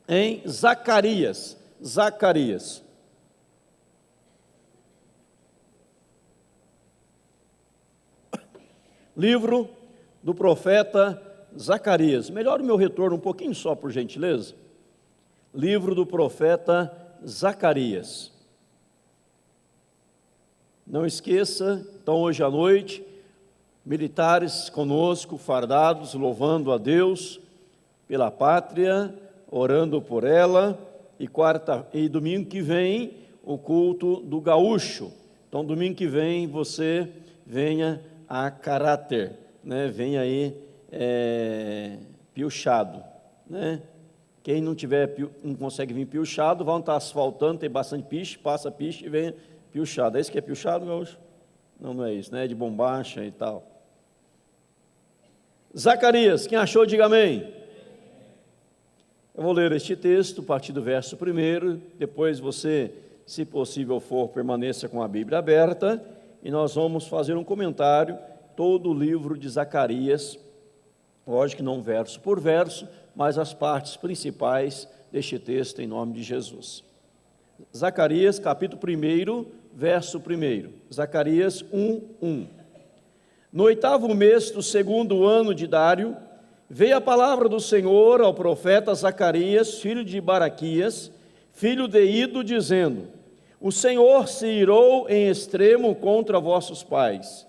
em Zacarias. Zacarias. Livro do profeta Zacarias. Melhora o meu retorno um pouquinho só, por gentileza. Livro do profeta Zacarias. Não esqueça, então, hoje à noite, militares conosco, fardados, louvando a Deus pela pátria, orando por ela, e domingo que vem, o culto do gaúcho. Então, domingo que vem, você venha a caráter, né? Venha aí piochado, né? Quem não consegue vir piochado, vão estar asfaltando, tem bastante piche, passa piche e vem piochado. É isso que é piochado, gaúcho? Não, não é isso, né? É de bombacha e tal. Zacarias, quem achou, diga amém. Eu vou ler este texto a partir do verso 1, depois você, se possível for, permaneça com a Bíblia aberta, e nós vamos fazer um comentário, todo o livro de Zacarias, lógico que não verso por verso, mas as partes principais deste texto, em nome de Jesus. Zacarias, capítulo 1, verso 1. Zacarias 1:1. No 8º mês do 2º ano de Dário, veio a palavra do Senhor ao profeta Zacarias, filho de Baraquias, filho de Ido, dizendo: O Senhor se irou em extremo contra vossos pais.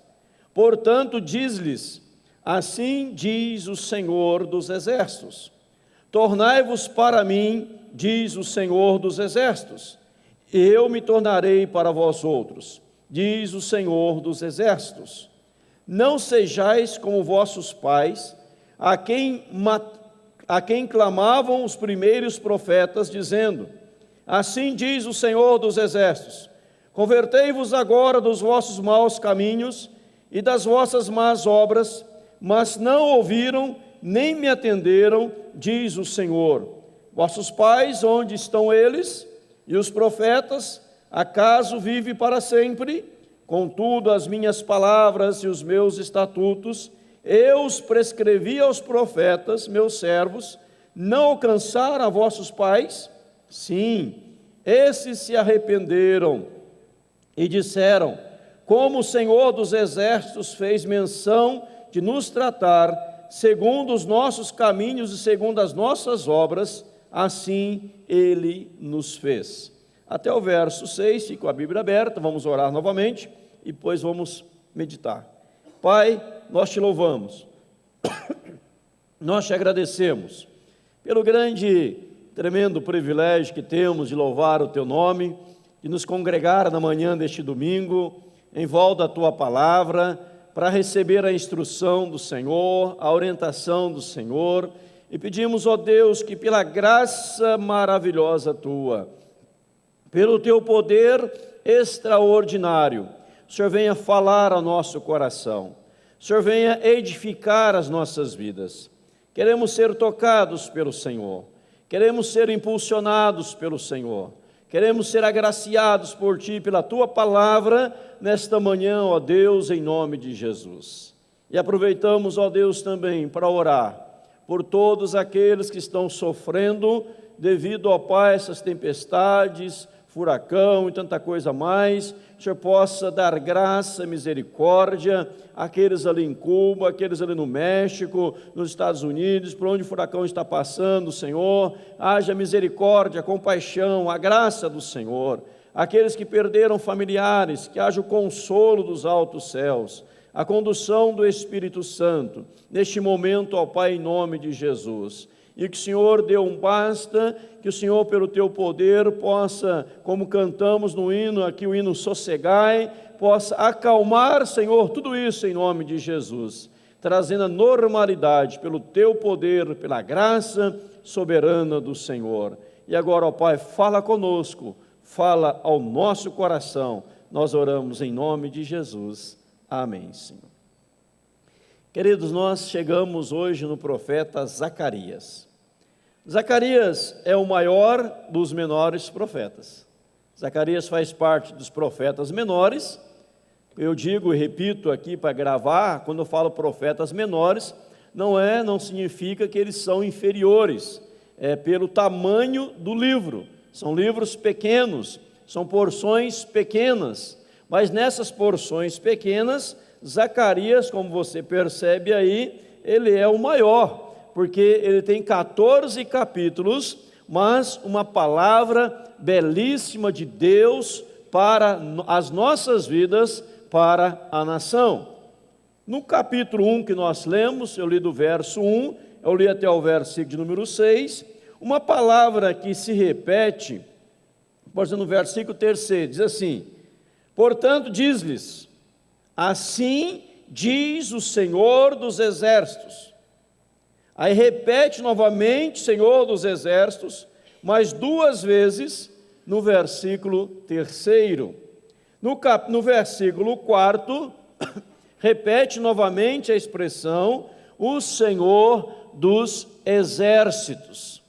Portanto, diz-lhes: Assim diz o Senhor dos Exércitos: Tornai-vos para mim, diz o Senhor dos Exércitos, e eu me tornarei para vós outros, diz o Senhor dos Exércitos. Não sejais como vossos pais, a quem clamavam os primeiros profetas, dizendo: Assim diz o Senhor dos Exércitos: Convertei-vos agora dos vossos maus caminhos e das vossas más obras, mas não ouviram, nem me atenderam, diz o Senhor. Vossos pais, onde estão eles? E os profetas, acaso vivem para sempre? Contudo, as minhas palavras e os meus estatutos, eu os prescrevi aos profetas, meus servos, não alcançaram a vossos pais? Sim, esses se arrependeram e disseram: Como o Senhor dos Exércitos fez menção de nos tratar segundo os nossos caminhos e segundo as nossas obras, assim Ele nos fez. Até o verso 6, fica com a Bíblia aberta, vamos orar novamente e depois vamos meditar. Pai, nós te louvamos, nós te agradecemos pelo grande, tremendo privilégio que temos de louvar o teu nome, de nos congregar na manhã deste domingo, em volta da tua palavra, para receber a instrução do Senhor, a orientação do Senhor, e pedimos, ó Deus, que pela graça maravilhosa tua, pelo teu poder extraordinário, o Senhor venha falar ao nosso coração, o Senhor venha edificar as nossas vidas. Queremos ser tocados pelo Senhor, queremos ser impulsionados pelo Senhor, queremos ser agraciados por Ti, pela Tua palavra, nesta manhã, ó Deus, em nome de Jesus. E aproveitamos, ó Deus, também para orar por todos aqueles que estão sofrendo devido, ó Pai, essas tempestades, furacão e tanta coisa mais. O Senhor possa dar graça, misericórdia àqueles ali em Cuba, àqueles ali no México, nos Estados Unidos, por onde o furacão está passando, Senhor. Haja misericórdia, compaixão, a graça do Senhor. Aqueles que perderam familiares, que haja o consolo dos altos céus, a condução do Espírito Santo, neste momento, ó Pai, em nome de Jesus. E que o Senhor dê um basta, que o Senhor, pelo teu poder, possa, como cantamos no hino, aqui o hino Sossegai, possa acalmar, Senhor, tudo isso em nome de Jesus, trazendo a normalidade pelo teu poder, pela graça soberana do Senhor. E agora, ó Pai, fala conosco, fala ao nosso coração, nós oramos em nome de Jesus. Amém, Senhor. Queridos, nós chegamos hoje no profeta Zacarias. Zacarias é o maior dos menores profetas. Zacarias faz parte dos profetas menores. Eu digo e repito aqui para gravar, quando eu falo profetas menores, não significa que eles são inferiores. pelo tamanho do livro. São livros pequenos, são porções pequenas, mas nessas porções pequenas, Zacarias, como você percebe aí, ele é o maior, porque ele tem 14 capítulos, mas uma palavra belíssima de Deus para as nossas vidas, para a nação. No capítulo 1 que nós lemos, eu li do verso 1, eu li até o versículo de número 6, uma palavra que se repete, por exemplo, no versículo 3, diz assim: portanto, diz-lhes, assim diz o Senhor dos Exércitos. Aí repete novamente, Senhor dos Exércitos, mas 2 vezes no versículo 3. No versículo 4, repete novamente a expressão, o Senhor dos Exércitos.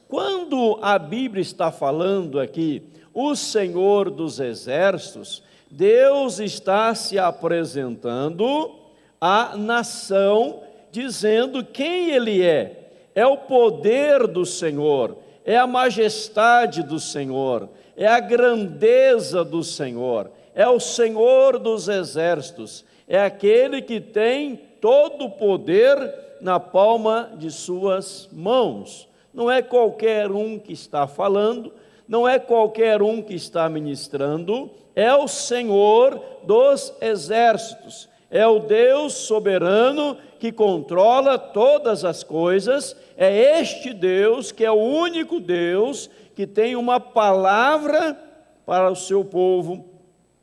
Quando a Bíblia está falando aqui, o Senhor dos Exércitos, Deus está se apresentando à nação, dizendo quem Ele é. É o poder do Senhor, é a majestade do Senhor, é a grandeza do Senhor, é o Senhor dos Exércitos, é aquele que tem todo o poder na palma de suas mãos. Não é qualquer um que está falando, não é qualquer um que está ministrando, é o Senhor dos Exércitos, é o Deus soberano que controla todas as coisas, é este Deus que é o único Deus que tem uma palavra para o seu povo,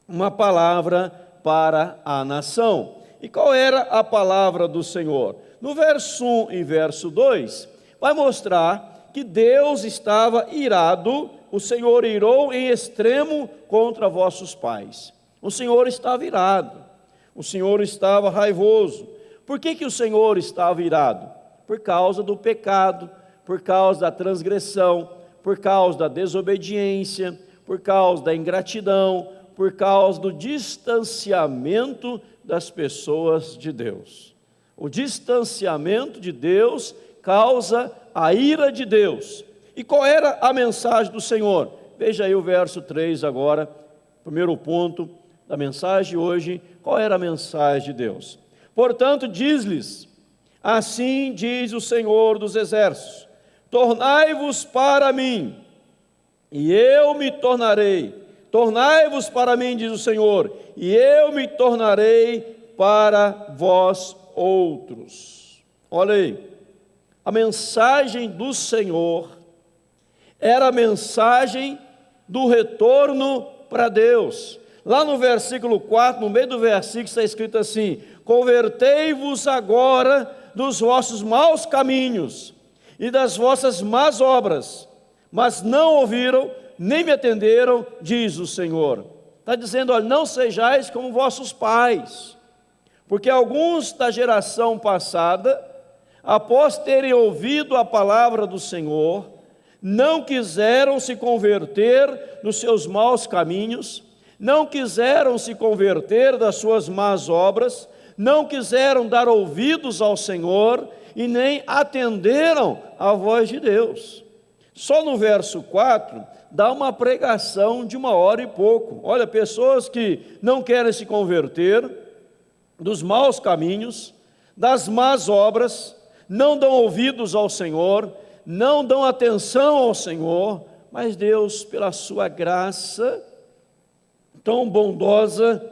uma palavra para a nação. E qual era a palavra do Senhor? No verso 1 e verso 2, vai mostrar que Deus estava irado, o Senhor irou em extremo contra vossos pais. O Senhor estava irado, o Senhor estava raivoso. Por que o Senhor estava irado? Por causa do pecado, por causa da transgressão, por causa da desobediência, por causa da ingratidão, por causa do distanciamento das pessoas de Deus. O distanciamento de Deus causa a ira de Deus. E qual era a mensagem do Senhor? Veja aí o verso 3 agora, primeiro ponto da mensagem de hoje. Qual era a mensagem de Deus? Portanto, diz-lhes, assim diz o Senhor dos Exércitos, tornai-vos para mim, e eu me tornarei. Tornai-vos para mim, diz o Senhor, e eu me tornarei para vós outros. Olha aí, a mensagem do Senhor era a mensagem do retorno para Deus. Lá no versículo 4, no meio do versículo está escrito assim, convertei-vos agora dos vossos maus caminhos e das vossas más obras, mas não ouviram, nem me atenderam, diz o Senhor. Está dizendo, olha, não sejais como vossos pais, porque alguns da geração passada, após terem ouvido a palavra do Senhor, não quiseram se converter nos seus maus caminhos, não quiseram se converter das suas más obras, não quiseram dar ouvidos ao Senhor e nem atenderam à voz de Deus. Só no verso 4 dá uma pregação de 1h e pouco. Olha, pessoas que não querem se converter dos maus caminhos, das más obras, não dão ouvidos ao Senhor, não dão atenção ao Senhor, mas Deus, pela sua graça tão bondosa,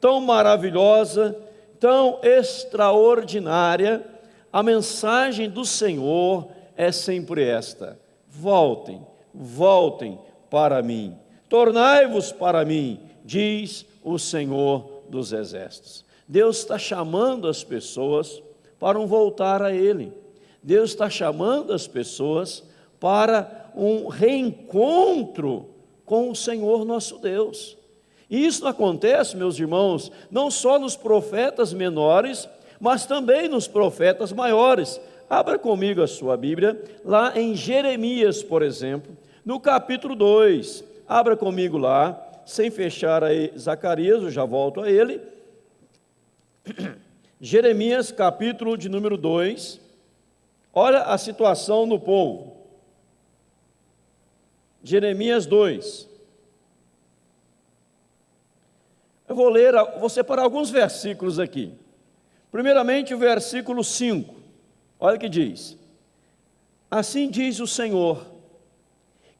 tão maravilhosa, tão extraordinária, a mensagem do Senhor é sempre esta: voltem, voltem para mim, tornai-vos para mim, diz o Senhor dos Exércitos. Deus está chamando as pessoas para um voltar a Ele. Deus está chamando as pessoas para um reencontro com o Senhor nosso Deus. E isso acontece, meus irmãos, não só nos profetas menores, mas também nos profetas maiores. Abra comigo a sua Bíblia, lá em Jeremias, por exemplo, no capítulo 2. Abra comigo lá, sem fechar aí Zacarias, eu já volto a ele. Jeremias, capítulo de número 2. Olha a situação do povo. Jeremias 2. Eu vou separar alguns versículos aqui. Primeiramente o versículo 5. Olha o que diz: assim diz o Senhor: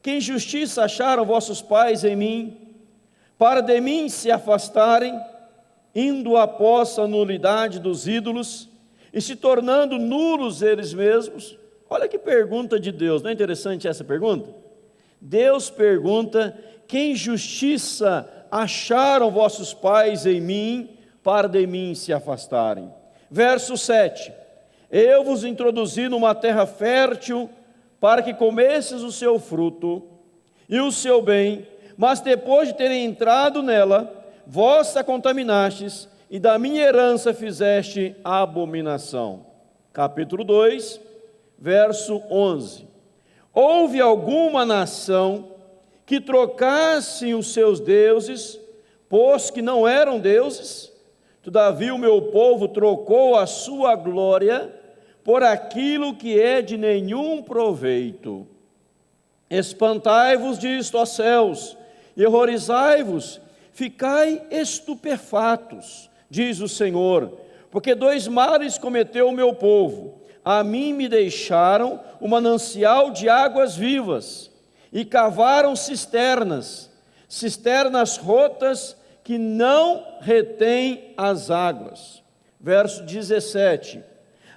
que injustiça acharam vossos pais em mim, para de mim se afastarem, indo após a nulidade dos ídolos, e se tornando nulos eles mesmos. Olha que pergunta de Deus, não é interessante essa pergunta? Deus pergunta: que injustiça acharam vossos pais em mim, para de mim se afastarem. Verso 7: eu vos introduzi numa terra fértil, para que comesses o seu fruto e o seu bem, mas depois de terem entrado nela, vós a contaminastes, e da minha herança fizeste abominação. Capítulo 2, verso 11. Houve alguma nação que trocasse os seus deuses, pois que não eram deuses? Todavia o meu povo trocou a sua glória por aquilo que é de nenhum proveito. Espantai-vos disto, ó céus, e horrorizai-vos, ficai estupefatos, diz o Senhor, porque dois males cometeu o meu povo. A mim me deixaram o manancial de águas vivas, e cavaram cisternas rotas que não retêm as águas. Verso 17: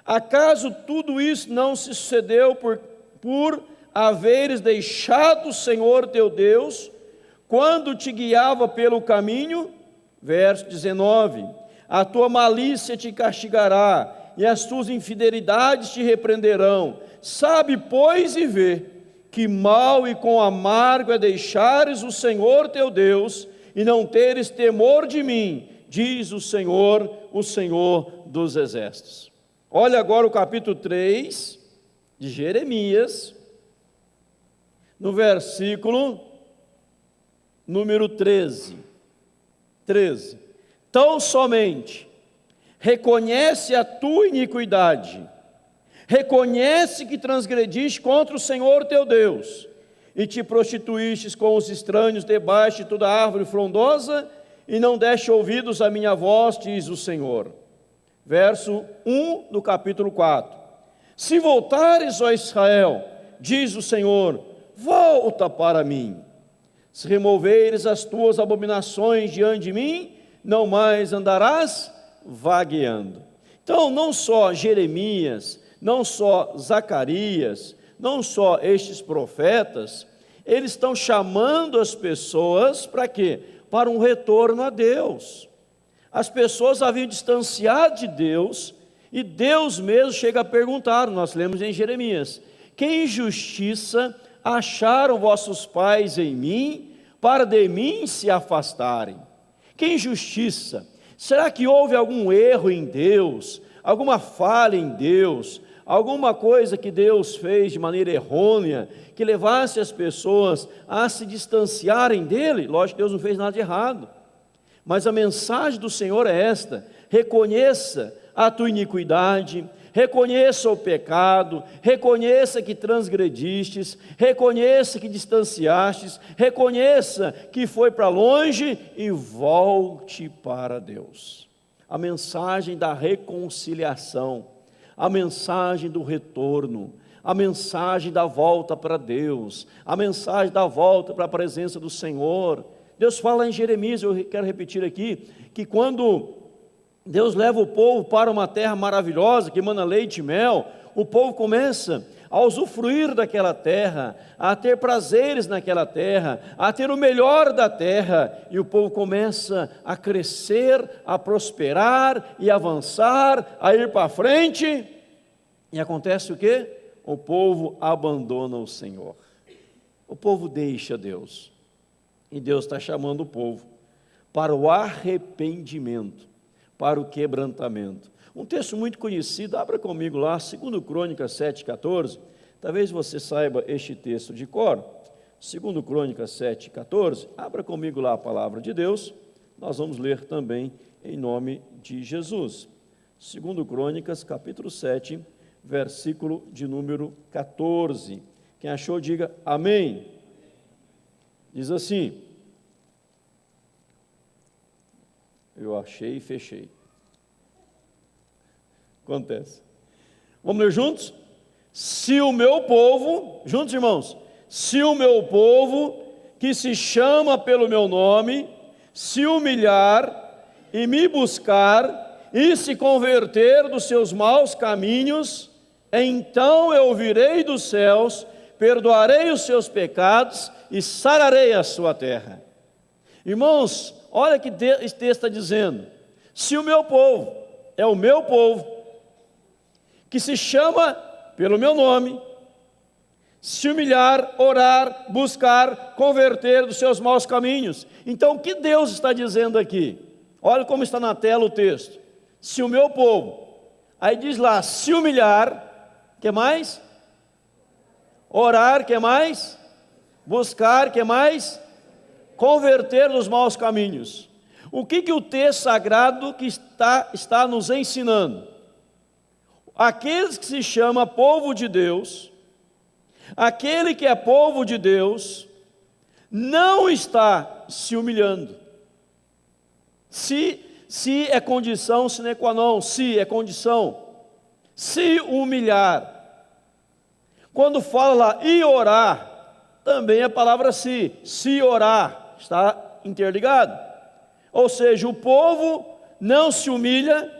acaso tudo isso não se sucedeu por haveres deixado o Senhor teu Deus, quando te guiava pelo caminho? Verso 19: a tua malícia te castigará, e as tuas infidelidades te repreenderão. Sabe, pois, e vê, que mal e com amargo é deixares o Senhor teu Deus, e não teres temor de mim, diz o Senhor dos exércitos. Olha agora o capítulo 3 de Jeremias, no versículo número 13. Tão somente reconhece a tua iniquidade, reconhece que transgrediste contra o Senhor teu Deus, e te prostituístes com os estranhos debaixo de toda árvore frondosa, e não deste ouvidos à minha voz, diz o Senhor. Verso 1 do capítulo 4: se voltares, ó Israel, diz o Senhor, volta para mim. Se removeres as tuas abominações diante de mim, não mais andarás vagueando. Então, não só Jeremias, não só Zacarias, não só estes profetas, eles estão chamando as pessoas para quê? Para um retorno a Deus. As pessoas haviam distanciado de Deus, e Deus mesmo chega a perguntar, nós lemos em Jeremias: que injustiça acharam vossos pais em mim, para de mim se afastarem? Que injustiça! Será que houve algum erro em Deus, alguma falha em Deus, alguma coisa que Deus fez de maneira errônea, que levasse as pessoas a se distanciarem dele? Lógico que Deus não fez nada de errado, mas a mensagem do Senhor é esta: reconheça a tua iniquidade, reconheça o pecado, reconheça que transgredistes, reconheça que distanciastes, reconheça que foi para longe e volte para Deus. A mensagem da reconciliação, a mensagem do retorno, a mensagem da volta para Deus, a mensagem da volta para a presença do Senhor. Deus fala em Jeremias, eu quero repetir aqui, que quando Deus leva o povo para uma terra maravilhosa, que emana leite e mel, o povo começa a usufruir daquela terra, a ter prazeres naquela terra, a ter o melhor da terra, e o povo começa a crescer, a prosperar e avançar, a ir para frente, e acontece o quê? O povo abandona o Senhor, o povo deixa Deus, e Deus está chamando o povo para o arrependimento, para o quebrantamento. Um texto muito conhecido, abra comigo lá, 2 Crônicas 7,14, talvez você saiba este texto de cor. 2 Crônicas 7,14, abra comigo lá a palavra de Deus, nós vamos ler também em nome de Jesus. 2 Crônicas, capítulo 7, versículo de número 14. Quem achou, diga amém. Diz assim, eu achei e fechei. Acontece. Vamos ler juntos? Se o meu povo, juntos irmãos, se o meu povo, que se chama pelo meu nome, se humilhar e me buscar e se converter dos seus maus caminhos, então eu virei dos céus, perdoarei os seus pecados e sararei a sua terra. Irmãos, olha que esse texto está dizendo, se o meu povo, é o meu povo, que se chama pelo meu nome, se humilhar, orar, buscar, converter dos seus maus caminhos. Então, o que Deus está dizendo aqui? Olha como está na tela o texto. Se o meu povo, aí diz lá, se humilhar, que mais? Orar, que mais? Buscar, que mais? Converter dos maus caminhos. O que o texto sagrado que está nos ensinando? Aqueles que se chama povo de Deus, aquele que é povo de Deus, não está se humilhando. Se é condição sine qua non, se é condição, se humilhar. Quando fala lá e orar, também é a palavra se orar, está interligado. Ou seja, o povo não se humilha,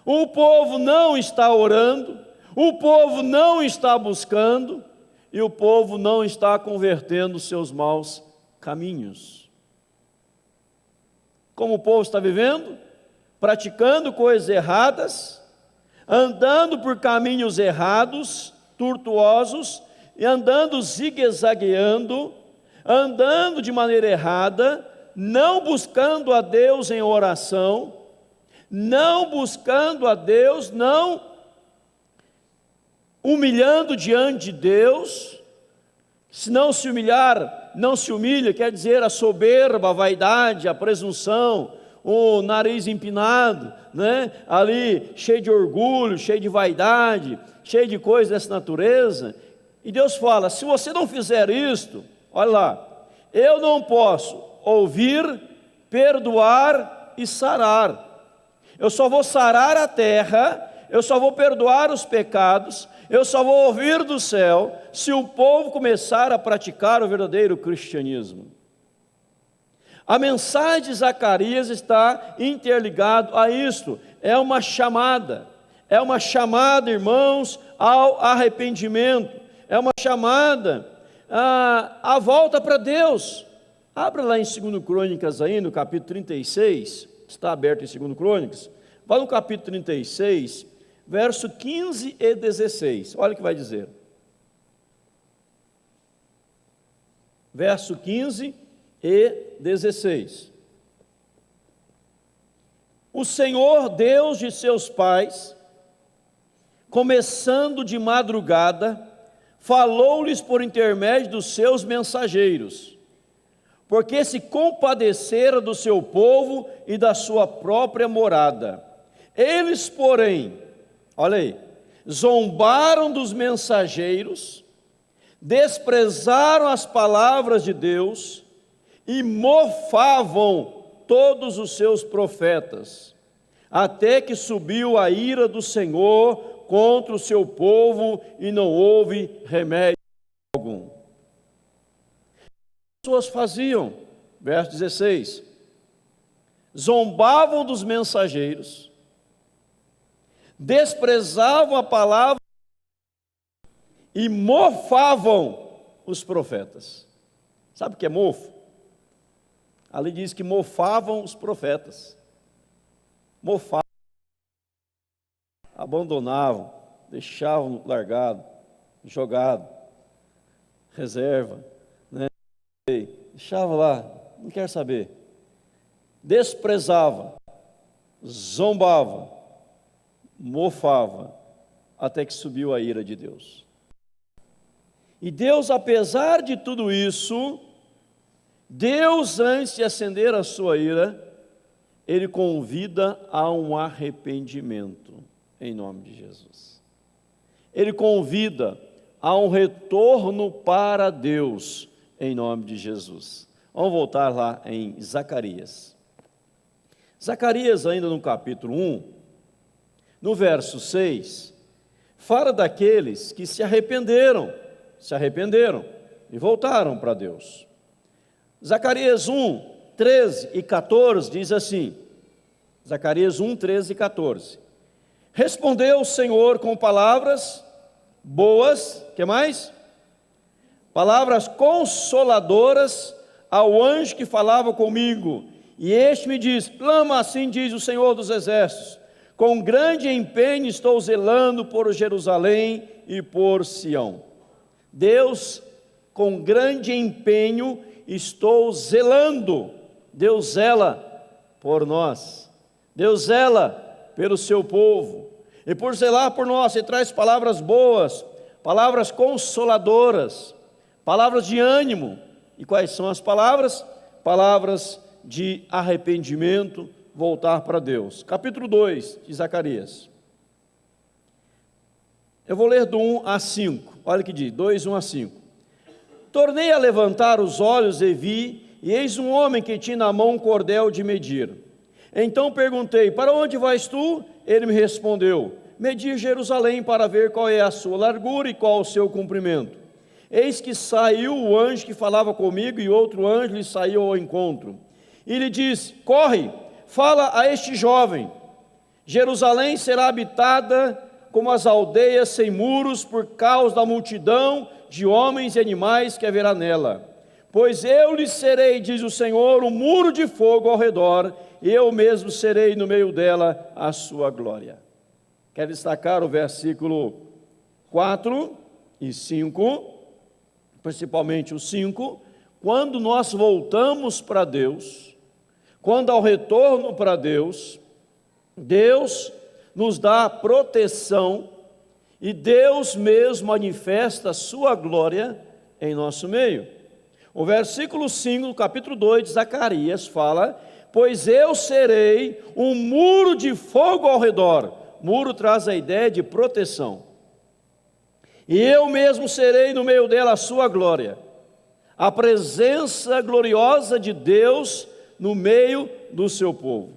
o povo não está orando, o povo não está buscando, e o povo não está convertendo seus maus caminhos. Como o povo está vivendo? Praticando coisas erradas, andando por caminhos errados, tortuosos, e andando zigue-zagueando, andando de maneira errada, não buscando a Deus em oração, não buscando a Deus, não humilhando diante de Deus. Se não se humilhar, não se humilha, quer dizer a soberba, a vaidade, a presunção, o nariz empinado, né? Ali cheio de orgulho, cheio de vaidade, cheio de coisas dessa natureza. E Deus fala, se você não fizer isto, olha lá, eu não posso ouvir, perdoar e sarar. Eu só vou sarar a terra, eu só vou perdoar os pecados, eu só vou ouvir do céu se o povo começar a praticar o verdadeiro cristianismo. A mensagem de Zacarias está interligado a isto. É uma chamada, irmãos, ao arrependimento, é uma chamada à volta para Deus. Abra lá em 2 Crônicas aí, no capítulo 36, está aberto em 2 Crônicas, vá no capítulo 36, verso 15 e 16, olha o que vai dizer. Verso 15 e 16. O Senhor Deus de seus pais, começando de madrugada, falou-lhes por intermédio dos seus mensageiros, porque se compadecera do seu povo e da sua própria morada. Eles, porém, olha aí, zombaram dos mensageiros, desprezaram as palavras de Deus e mofavam todos os seus profetas, até que subiu a ira do Senhor contra o seu povo e não houve remédio algum. As pessoas faziam, verso 16, zombavam dos mensageiros, desprezavam a palavra e mofavam os profetas. Sabe o que é mofo? Ali diz que mofavam os profetas. Mofavam, abandonavam, deixavam largado, jogado, reserva, né? Deixava lá, não quer saber. Desprezava, zombava, mofava, até que subiu a ira de Deus. E Deus, apesar de tudo isso, Deus, antes de acender a sua ira, Ele convida a um arrependimento, em nome de Jesus. Ele convida a um retorno para Deus, em nome de Jesus. Vamos voltar lá em Zacarias. Zacarias, ainda no capítulo 1, no verso 6, fala daqueles que se arrependeram e voltaram para Deus. Zacarias 1, 13 e 14 diz assim, Zacarias 1, 13 e 14. Respondeu o Senhor com palavras boas, que mais? Palavras consoladoras ao anjo que falava comigo. E este me diz, clama, assim diz o Senhor dos Exércitos, com grande empenho estou zelando por Jerusalém e por Sião. Deus, com grande empenho estou zelando. Deus zela por nós. Deus zela pelo seu povo. E por zelar por nós, Ele traz palavras boas, palavras consoladoras, palavras de ânimo. E quais são as palavras? Palavras de arrependimento, voltar para Deus. Capítulo 2 de Zacarias. Eu vou ler do 1 a 5. Olha o que diz, 2, 1 a 5. Tornei a levantar os olhos e vi, e eis um homem que tinha na mão um cordel de medir. Então perguntei, para onde vais tu? Ele me respondeu, medir Jerusalém para ver qual é a sua largura e qual o seu comprimento. Eis que saiu o anjo que falava comigo, e outro anjo lhe saiu ao encontro. E lhe disse, corre, fala a este jovem, Jerusalém será habitada como as aldeias sem muros, por causa da multidão de homens e animais que haverá nela. Pois eu lhe serei, diz o Senhor, um muro de fogo ao redor, e eu mesmo serei no meio dela a sua glória. Quero destacar o versículo 4 e 5, principalmente o 5, quando nós voltamos para Deus, quando ao retorno para Deus, Deus nos dá proteção e Deus mesmo manifesta a sua glória em nosso meio. O versículo 5 do capítulo 2 de Zacarias fala, pois eu serei um muro de fogo ao redor. Muro traz a ideia de proteção. E eu mesmo serei no meio dela a sua glória. A presença gloriosa de Deus no meio do seu povo.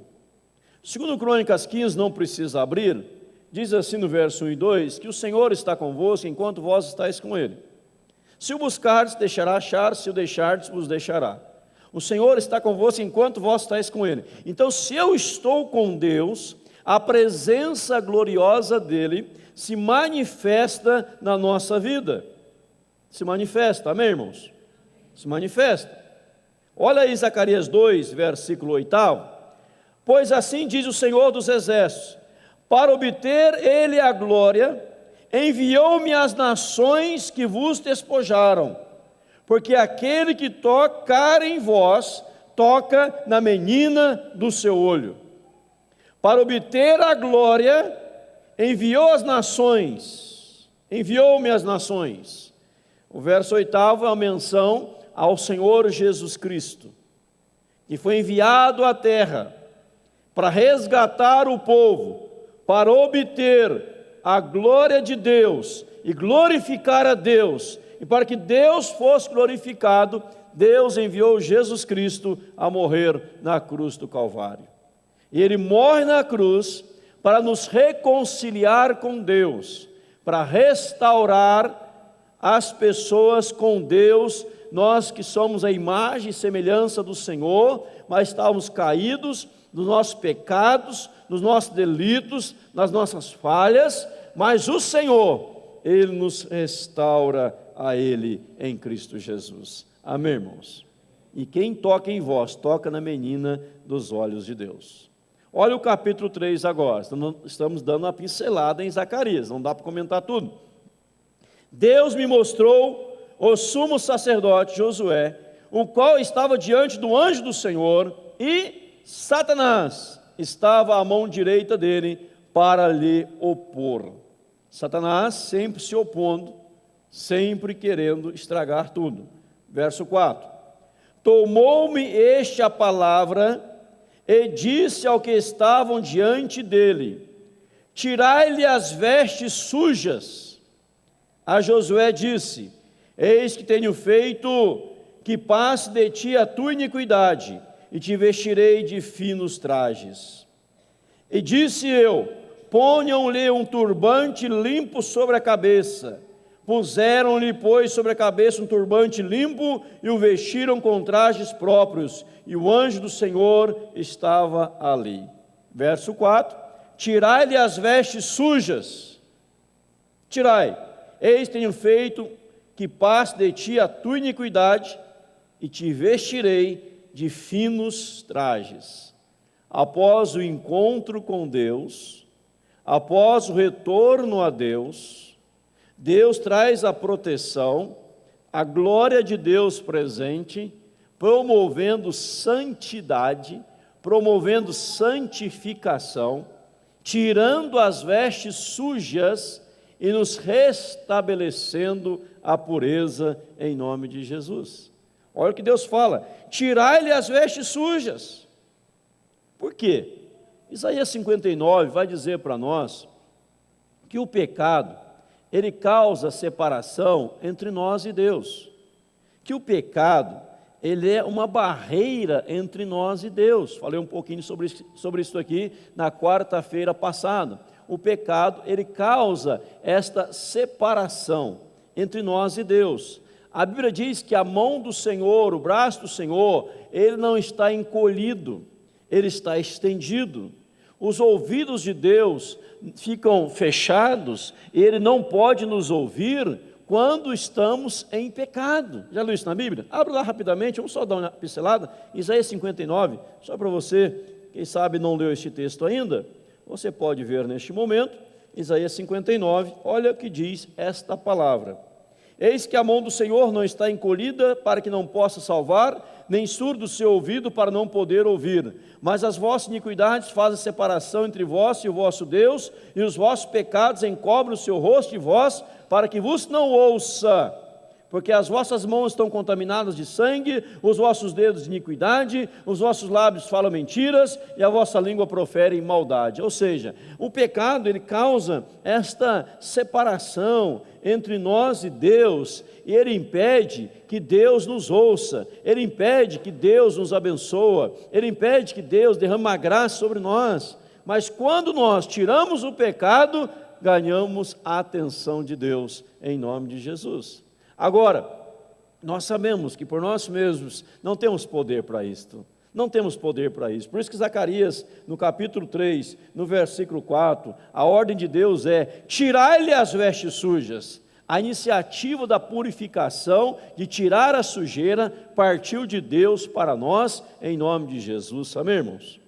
Segundo Crônicas 15, não precisa abrir, diz assim no verso 1 e 2, que o Senhor está convosco enquanto vós estáis com Ele. Se o buscardes, deixará achar, se o deixardes, vos deixará. O Senhor está convosco enquanto vós estáis com Ele. Então, se eu estou com Deus, a presença gloriosa dEle se manifesta na nossa vida. Se manifesta, amém, irmãos? Se manifesta. Olha aí Zacarias 2, versículo 8. Pois assim diz o Senhor dos Exércitos, para obter Ele a glória, enviou-me às nações que vos despojaram, porque aquele que tocar em vós, toca na menina do seu olho. Para obter a glória, enviou as nações, enviou-me às nações. O verso 8 é uma menção ao Senhor Jesus Cristo, que foi enviado à terra para resgatar o povo, para obter a glória de Deus e glorificar a Deus, e para que Deus fosse glorificado, Deus enviou Jesus Cristo a morrer na cruz do Calvário. E Ele morre na cruz para nos reconciliar com Deus, para restaurar as pessoas com Deus, nós que somos a imagem e semelhança do Senhor, mas estávamos caídos nos nossos pecados, nos nossos delitos, nas nossas falhas, mas o Senhor, Ele nos restaura a Ele em Cristo Jesus. Amém, irmãos? E quem toca em vós, toca na menina dos olhos de Deus. Olha o capítulo 3 agora, estamos dando uma pincelada em Zacarias, não dá para comentar tudo. Deus me mostrou o sumo sacerdote Josué, o qual estava diante do anjo do Senhor, e Satanás estava à mão direita dele para lhe opor. Satanás sempre se opondo, sempre querendo estragar tudo. Verso 4: tomou-me este a palavra e disse ao que estavam diante dele: tirai-lhe as vestes sujas. A Josué disse: eis que tenho feito que passe de ti a tua iniquidade, e te vestirei de finos trajes. E disse eu: ponham-lhe um turbante limpo sobre a cabeça. Puseram-lhe, pois, sobre a cabeça um turbante limpo, e o vestiram com trajes próprios, e o anjo do Senhor estava ali. Verso 4: tirai-lhe as vestes sujas, tirai, eis tenho feito que passe de ti a tua iniquidade, e te vestirei de finos trajes. Após o encontro com Deus, após o retorno a Deus, Deus traz a proteção, a glória de Deus presente, promovendo santidade, promovendo santificação, tirando as vestes sujas e nos restabelecendo a pureza em nome de Jesus. Olha o que Deus fala: tirai-lhe as vestes sujas. Por quê? Isaías 59 vai dizer para nós que o pecado, ele causa separação entre nós e Deus, que o pecado, ele é uma barreira entre nós e Deus. Falei um pouquinho sobre isso aqui na quarta-feira passada. O pecado, ele causa esta separação entre nós e Deus. A Bíblia diz que a mão do Senhor, o braço do Senhor, ele não está encolhido, ele está estendido. Os ouvidos de Deus ficam fechados, e ele não pode nos ouvir quando estamos em pecado. Já leu isso na Bíblia? Abra lá rapidamente, vamos só dar uma pincelada. Isaías 59, só para você, quem sabe não leu este texto ainda, você pode ver neste momento. Isaías 59, olha o que diz esta palavra: eis que a mão do Senhor não está encolhida para que não possa salvar, nem surdo o seu ouvido para não poder ouvir. Mas as vossas iniquidades fazem separação entre vós e o vosso Deus, e os vossos pecados encobrem o seu rosto de vós, para que vos não ouça. Porque as vossas mãos estão contaminadas de sangue, os vossos dedos de iniquidade, os vossos lábios falam mentiras, e a vossa língua profere maldade. Ou seja, o pecado, ele causa esta separação entre nós e Deus, e ele impede que Deus nos ouça, ele impede que Deus nos abençoe, ele impede que Deus derrame a graça sobre nós. Mas quando nós tiramos o pecado, ganhamos a atenção de Deus, em nome de Jesus. Agora, nós sabemos que por nós mesmos não temos poder para isto, não temos poder para isso. Por isso que Zacarias, no capítulo 3, no versículo 4, a ordem de Deus é: tirai-lhe as vestes sujas. A iniciativa da purificação, de tirar a sujeira, partiu de Deus para nós, em nome de Jesus. Amém, irmãos?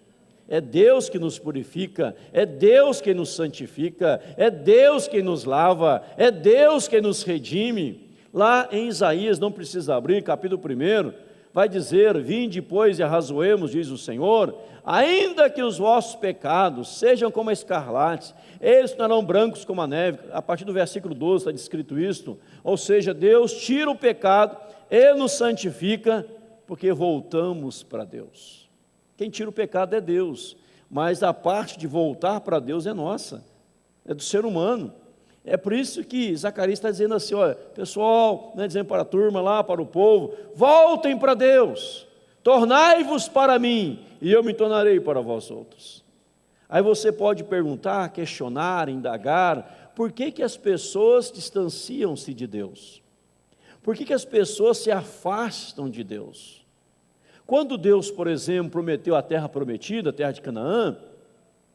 É Deus que nos purifica, é Deus que nos santifica, é Deus que nos lava, é Deus que nos redime. Lá em Isaías, não precisa abrir, capítulo 1, vai dizer: vinde, pois, e arrazoemos, diz o Senhor, ainda que os vossos pecados sejam como a escarlate, eles tornarão brancos como a neve. A partir do versículo 12 está descrito isto. Ou seja, Deus tira o pecado, Ele nos santifica, porque voltamos para Deus. Quem tira o pecado é Deus, mas a parte de voltar para Deus é nossa, é do ser humano. É por isso que Zacarias está dizendo assim: olha, pessoal, né, dizendo para a turma lá, para o povo, voltem para Deus, tornai-vos para mim, e eu me tornarei para vós outros. Aí você pode perguntar, questionar, indagar, por que que as pessoas distanciam-se de Deus? Por que que as pessoas se afastam de Deus? Quando Deus, por exemplo, prometeu a terra prometida, a terra de Canaã,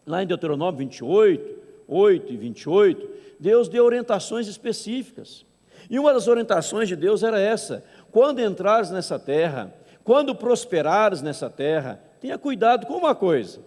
lá em Deuteronômio 28, 8 e 28, Deus deu orientações específicas, e uma das orientações de Deus era essa: quando entrares nessa terra, quando prosperares nessa terra, tenha cuidado com uma coisa,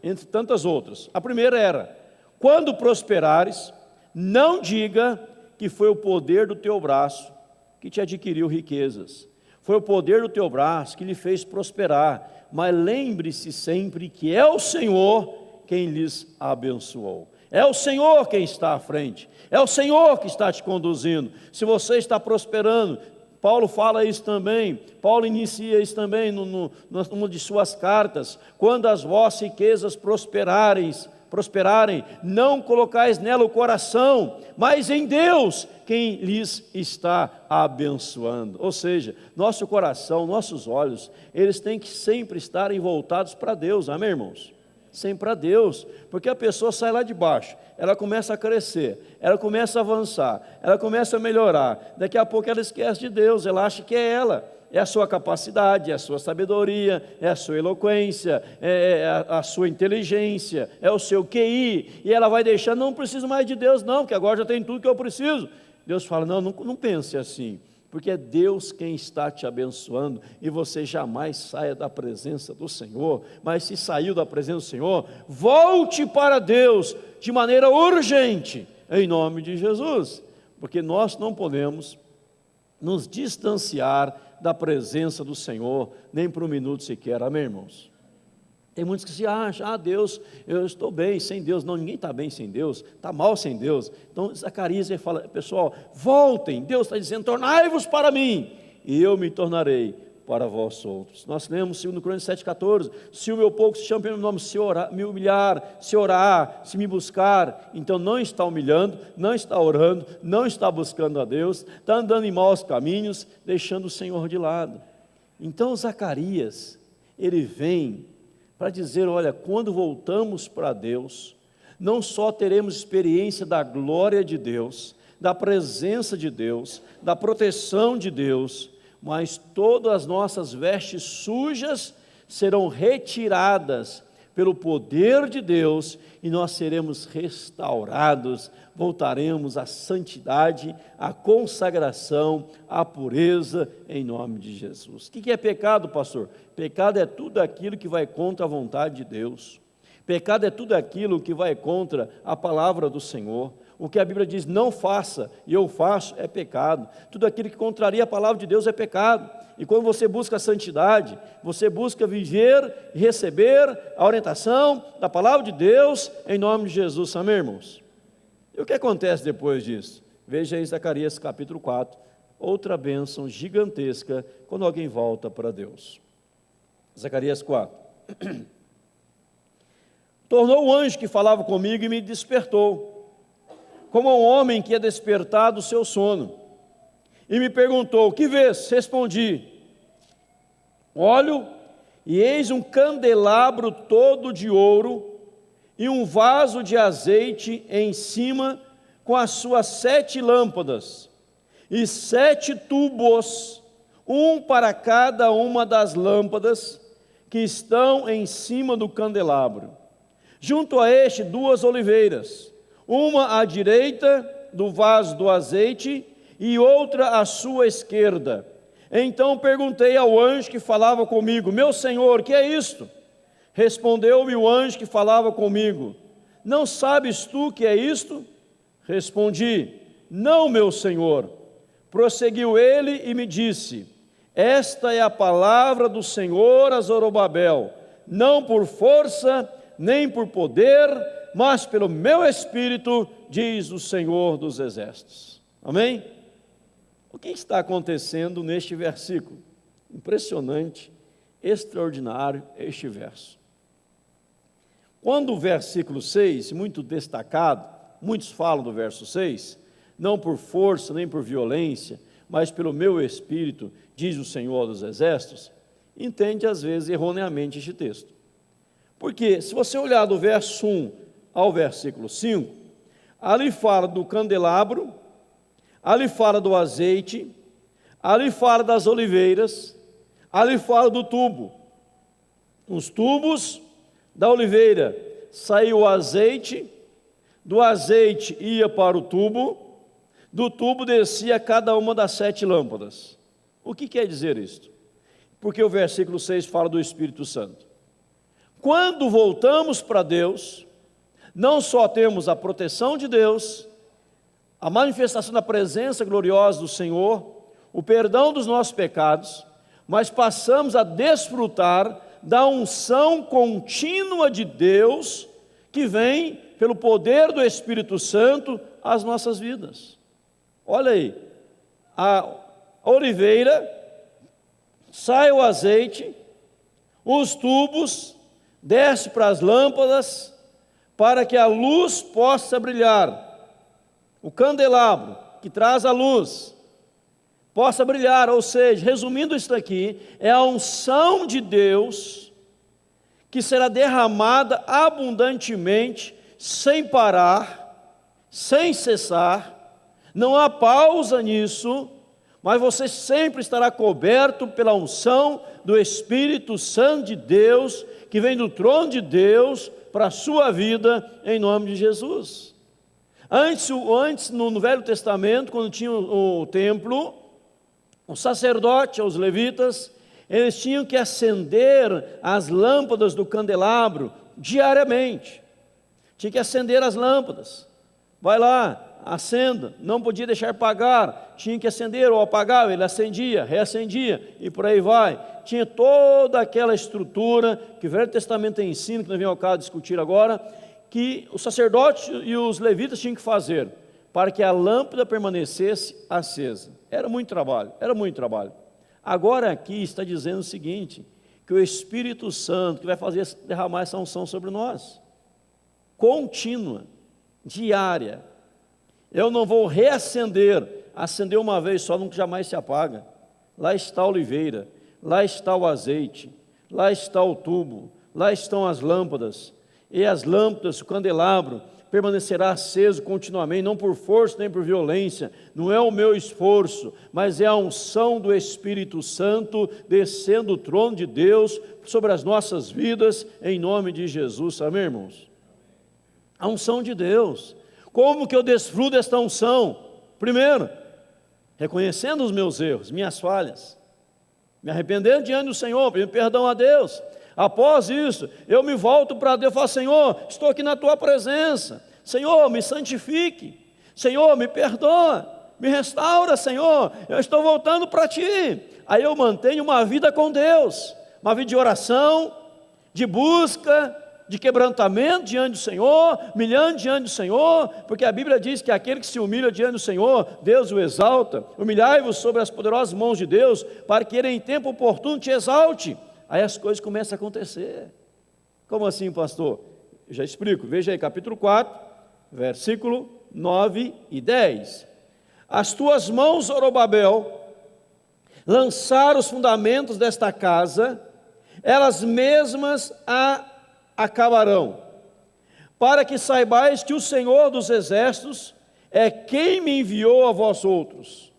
entre tantas outras. A primeira era: quando prosperares, não diga que foi o poder do teu braço que te adquiriu riquezas, foi o poder do teu braço que lhe fez prosperar, mas lembre-se sempre que é o Senhor quem lhes abençoou. É o Senhor quem está à frente, é o Senhor que está te conduzindo. Se você está prosperando, Paulo fala isso também, Paulo inicia isso também numa de suas cartas: quando as vossas riquezas prosperarem, prosperarem, não colocais nela o coração, mas em Deus, quem lhes está abençoando. Ou seja, nosso coração, nossos olhos, eles têm que sempre estarem voltados para Deus, amém, irmãos? Sempre para Deus, porque a pessoa sai lá de baixo, ela começa a crescer, ela começa a avançar, ela começa a melhorar, daqui a pouco ela esquece de Deus, ela acha que é ela, é a sua capacidade, é a sua sabedoria, é a sua eloquência, é a sua inteligência, é o seu QI, e ela vai deixando, não preciso mais de Deus não, porque agora já tem tudo que eu preciso. Deus fala, não pense assim, porque é Deus quem está te abençoando, e você jamais saia da presença do Senhor. Mas se saiu da presença do Senhor, volte para Deus de maneira urgente, em nome de Jesus, porque nós não podemos nos distanciar da presença do Senhor, nem por um minuto sequer, amém, irmãos? Tem muitos que se acham, Deus, eu estou bem sem Deus. Não, ninguém está bem sem Deus, está mal sem Deus. Então Zacarias ele fala, pessoal, voltem, Deus está dizendo, tornai-vos para mim, e eu me tornarei para vós outros. Nós lemos 2 Crônicas 7,14, se o meu povo que se chama pelo meu nome, se orar, me humilhar, se orar, se me buscar, então não está humilhando, não está orando, não está buscando a Deus, está andando em maus caminhos, deixando o Senhor de lado. Então Zacarias, ele vem para dizer, olha, quando voltamos para Deus, não só teremos experiência da glória de Deus, da presença de Deus, da proteção de Deus, mas todas as nossas vestes sujas serão retiradas pelo poder de Deus, e nós seremos restaurados, voltaremos à santidade, à consagração, à pureza, em nome de Jesus. O que é pecado, pastor? Pecado é tudo aquilo que vai contra a vontade de Deus. Pecado é tudo aquilo que vai contra a palavra do Senhor. O que a Bíblia diz, não faça, e eu faço, é pecado. Tudo aquilo que contraria a palavra de Deus é pecado. E quando você busca a santidade, você busca viver e receber a orientação da palavra de Deus, em nome de Jesus, amém, irmãos? E o que acontece depois disso? Veja aí Zacarias capítulo 4, outra bênção gigantesca, quando alguém volta para Deus. Zacarias 4. Tornou o anjo que falava comigo e me despertou, como um homem que é despertado do seu sono, e me perguntou, que vês? Respondi, olho, e eis um candelabro todo de ouro, e um vaso de azeite em cima, com as suas 7 lâmpadas, e 7 tubos, um para cada uma das lâmpadas, que estão em cima do candelabro. Junto a este 2 oliveiras, uma à direita do vaso do azeite e outra à sua esquerda. Então perguntei ao anjo que falava comigo, meu senhor, que é isto? Respondeu-me o anjo que falava comigo, não sabes tu que é isto? Respondi, não, meu senhor. Prosseguiu ele e me disse, esta é a palavra do Senhor a Zorobabel, não por força nem por poder, mas pelo meu Espírito, diz o Senhor dos Exércitos. Amém? O que está acontecendo neste versículo? Impressionante, extraordinário este verso. Quando o versículo 6, muito destacado, muitos falam do verso 6, não por força nem por violência, mas pelo meu Espírito, diz o Senhor dos Exércitos, entende às vezes erroneamente este texto. Porque se você olhar do verso 1 ao versículo 5, ali fala do candelabro, ali fala do azeite, ali fala das oliveiras, ali fala do tubo. Os tubos da oliveira saiu o azeite, do azeite ia para o tubo, do tubo descia cada uma das 7 lâmpadas. O que quer dizer isto? Porque o versículo 6 fala do Espírito Santo. Quando voltamos para Deus, não só temos a proteção de Deus, a manifestação da presença gloriosa do Senhor, o perdão dos nossos pecados, mas passamos a desfrutar da unção contínua de Deus, que vem pelo poder do Espírito Santo às nossas vidas. Olha aí, a oliveira, sai o azeite, os tubos, desce para as lâmpadas, para que a luz possa brilhar. O candelabro que traz a luz possa brilhar, ou seja, resumindo isso aqui, é a unção de Deus que será derramada abundantemente, sem parar, sem cessar. Não há pausa nisso, mas você sempre estará coberto pela unção do Espírito Santo de Deus, que vem do trono de Deus para a sua vida, em nome de Jesus. Antes no Velho Testamento, quando tinha o templo, o sacerdote, os levitas, eles tinham que acender as lâmpadas do candelabro diariamente. Tinha que acender as lâmpadas. Vai lá, acenda, não podia deixar apagar, tinha que acender ou apagava, ele acendia, reacendia e por aí vai. Tinha toda aquela estrutura que o Velho Testamento ensina, que não vem ao caso discutir agora, que os sacerdotes e os levitas tinham que fazer para que a lâmpada permanecesse acesa. Era muito trabalho, era muito trabalho. Agora aqui está dizendo o seguinte, que o Espírito Santo que vai derramar essa unção sobre nós, contínua, diária. Eu não vou reacender, acender uma vez só, nunca jamais se apaga. Lá está a oliveira, lá está o azeite, lá está o tubo, lá estão as lâmpadas, e as lâmpadas, o candelabro, permanecerá aceso continuamente, não por força nem por violência, não é o meu esforço, mas é a unção do Espírito Santo descendo do trono de Deus sobre as nossas vidas, em nome de Jesus, amém, irmãos? A unção de Deus. Como que eu desfruto desta unção? Primeiro, reconhecendo os meus erros, minhas falhas, me arrependendo diante do Senhor, pedindo perdão a Deus. Após isso, eu me volto para Deus e falo: Senhor, estou aqui na Tua presença, Senhor, me santifique, Senhor, me perdoa, me restaura, Senhor, eu estou voltando para Ti. Aí eu mantenho uma vida com Deus, uma vida de oração, de busca, de quebrantamento diante do Senhor, humilhando diante do Senhor, porque a Bíblia diz que aquele que se humilha diante do Senhor, Deus o exalta. Humilhai-vos sobre as poderosas mãos de Deus, para que Ele em tempo oportuno te exalte. Aí as coisas começam a acontecer. Como assim, pastor? Eu já explico, veja aí capítulo 4, versículo 9 e 10. As tuas mãos, Zorobabel, lançaram os fundamentos desta casa, elas mesmas a acabarão, para que saibais que o Senhor dos exércitos é quem me enviou a vós outros.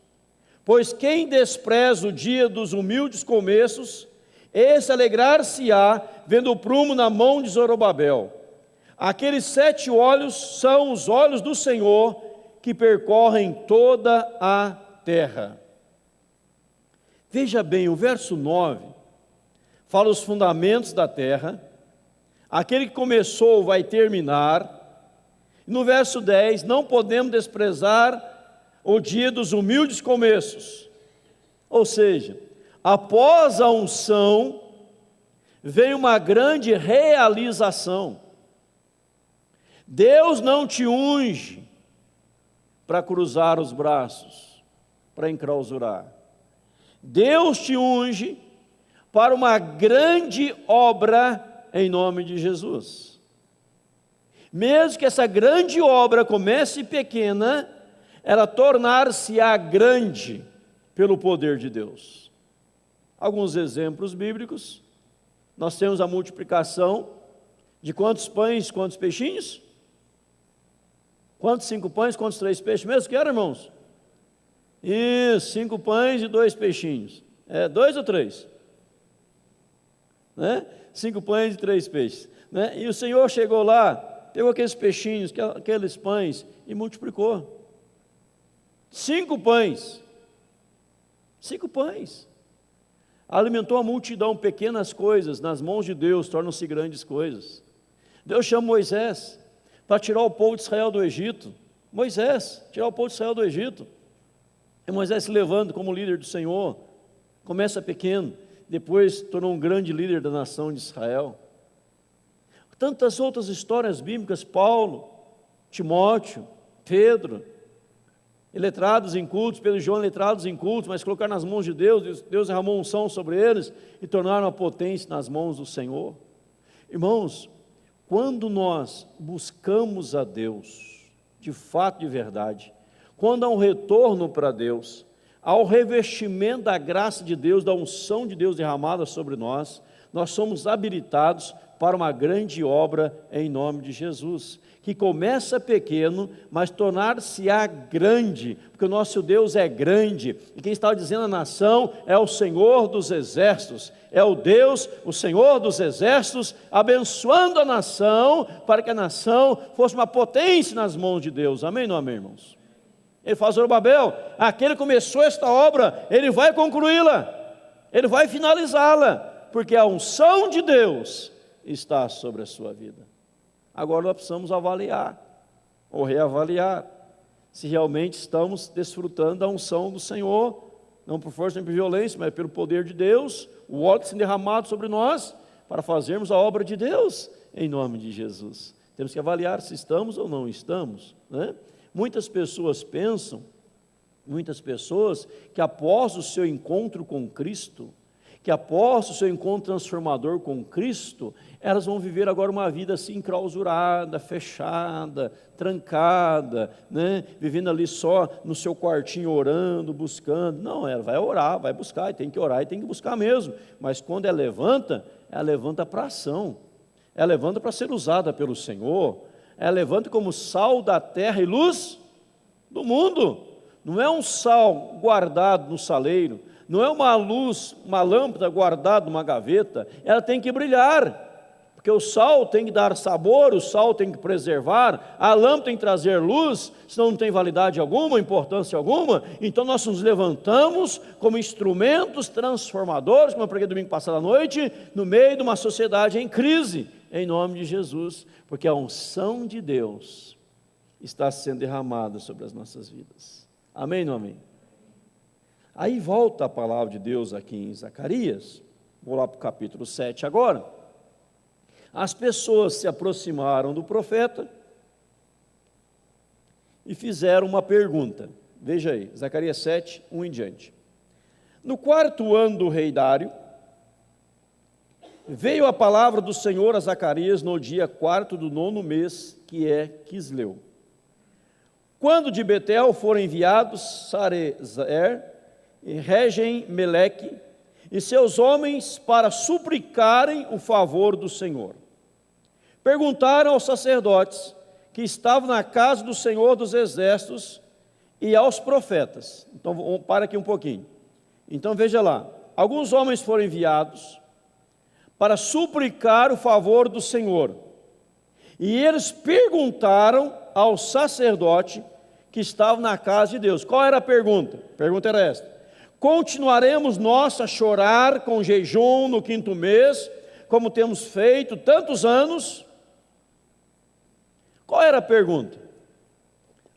Pois quem despreza o dia dos humildes começos, esse alegrar-se-á vendo o prumo na mão de Zorobabel. Aqueles 7 olhos são os olhos do Senhor que percorrem toda a terra. Veja bem, o verso 9 fala os fundamentos da terra. Aquele que começou vai terminar. No verso 10, não podemos desprezar o dia dos humildes começos. Ou seja, após a unção, vem uma grande realização. Deus não te unge para cruzar os braços, para enclausurar. Deus te unge para uma grande obra em nome de Jesus. Mesmo que essa grande obra comece pequena, ela tornar-se-á grande pelo poder de Deus. Alguns exemplos bíblicos. Nós temos a multiplicação de quantos pães, quantos peixinhos? Quantos 5 pães, quantos 3 peixes mesmo que eram, irmãos? Isso, 5 pães e 2 peixinhos. 2 ou 3? Né? 5 pães e 3 peixes. Né? E o Senhor chegou lá, pegou aqueles peixinhos, aqueles pães e multiplicou. 5 pães. 5 pães. Alimentou a multidão, pequenas coisas nas mãos de Deus tornam-se grandes coisas. Deus chama Moisés para tirar o povo de Israel do Egito. Moisés, tirar o povo de Israel do Egito. E Moisés se levanta como líder do Senhor, começa pequeno, depois tornou um grande líder da nação de Israel. Tantas outras histórias bíblicas, Paulo, Timóteo, Pedro, letrados em cultos, Pedro e João letrados em cultos, mas colocaram nas mãos de Deus, Deus derramou unção sobre eles e tornaram a potência nas mãos do Senhor. Irmãos, quando nós buscamos a Deus, de fato, de verdade, quando há um retorno para Deus, ao revestimento da graça de Deus, da unção de Deus derramada sobre nós, nós somos habilitados para uma grande obra em nome de Jesus, que começa pequeno, mas tornar-se-á grande, porque o nosso Deus é grande, e quem está dizendo a nação é o Senhor dos Exércitos, é o Deus, o Senhor dos Exércitos, abençoando a nação, para que a nação fosse uma potência nas mãos de Deus, amém ou não amém, irmãos? Ele fala: Zorobabel, aquele que começou esta obra, ele vai concluí-la, ele vai finalizá-la, porque a unção de Deus está sobre a sua vida. Agora nós precisamos avaliar, ou reavaliar, se realmente estamos desfrutando da unção do Senhor, não por força nem por violência, mas pelo poder de Deus, o óleo sendo derramado sobre nós, para fazermos a obra de Deus, em nome de Jesus. Temos que avaliar se estamos ou não estamos, né? Muitas pessoas pensam, que após o seu encontro com Cristo, que após o seu encontro transformador com Cristo, elas vão viver agora uma vida assim enclausurada, fechada, trancada, né? Vivendo ali só no seu quartinho orando, buscando. Não, ela vai orar, vai buscar, e tem que orar e tem que buscar mesmo, mas quando ela levanta para ação, ela levanta para ser usada pelo Senhor, ela levanta como sal da terra e luz do mundo. Não é um sal guardado no saleiro, não é uma luz, uma lâmpada guardada numa gaveta, ela tem que brilhar, porque o sal tem que dar sabor, o sal tem que preservar, a lâmpada tem que trazer luz, senão não tem validade alguma, importância alguma. Então nós nos levantamos como instrumentos transformadores, como eu preguei domingo passado à noite, no meio de uma sociedade em crise, em nome de Jesus, porque a unção de Deus está sendo derramada sobre as nossas vidas. Amém ou não amém? Aí volta a palavra de Deus aqui em Zacarias, vou lá para o capítulo 7 agora. As pessoas se aproximaram do profeta e fizeram uma pergunta. Veja aí, Zacarias 7, 1 em diante. No 4º ano do rei Dário, veio a palavra do Senhor a Zacarias no dia 4º do 9º mês, que é Quisleu. Quando de Betel foram enviados Sarezer e Regem-Meleque e seus homens para suplicarem o favor do Senhor. Perguntaram aos sacerdotes que estavam na casa do Senhor dos Exércitos e aos profetas. Então, para aqui um pouquinho. Então, veja lá. Alguns homens foram enviados para suplicar o favor do Senhor. E eles perguntaram ao sacerdote que estava na casa de Deus. Qual era a pergunta? A pergunta era esta: continuaremos nós a chorar com jejum no 5º mês, como temos feito tantos anos? Qual era a pergunta?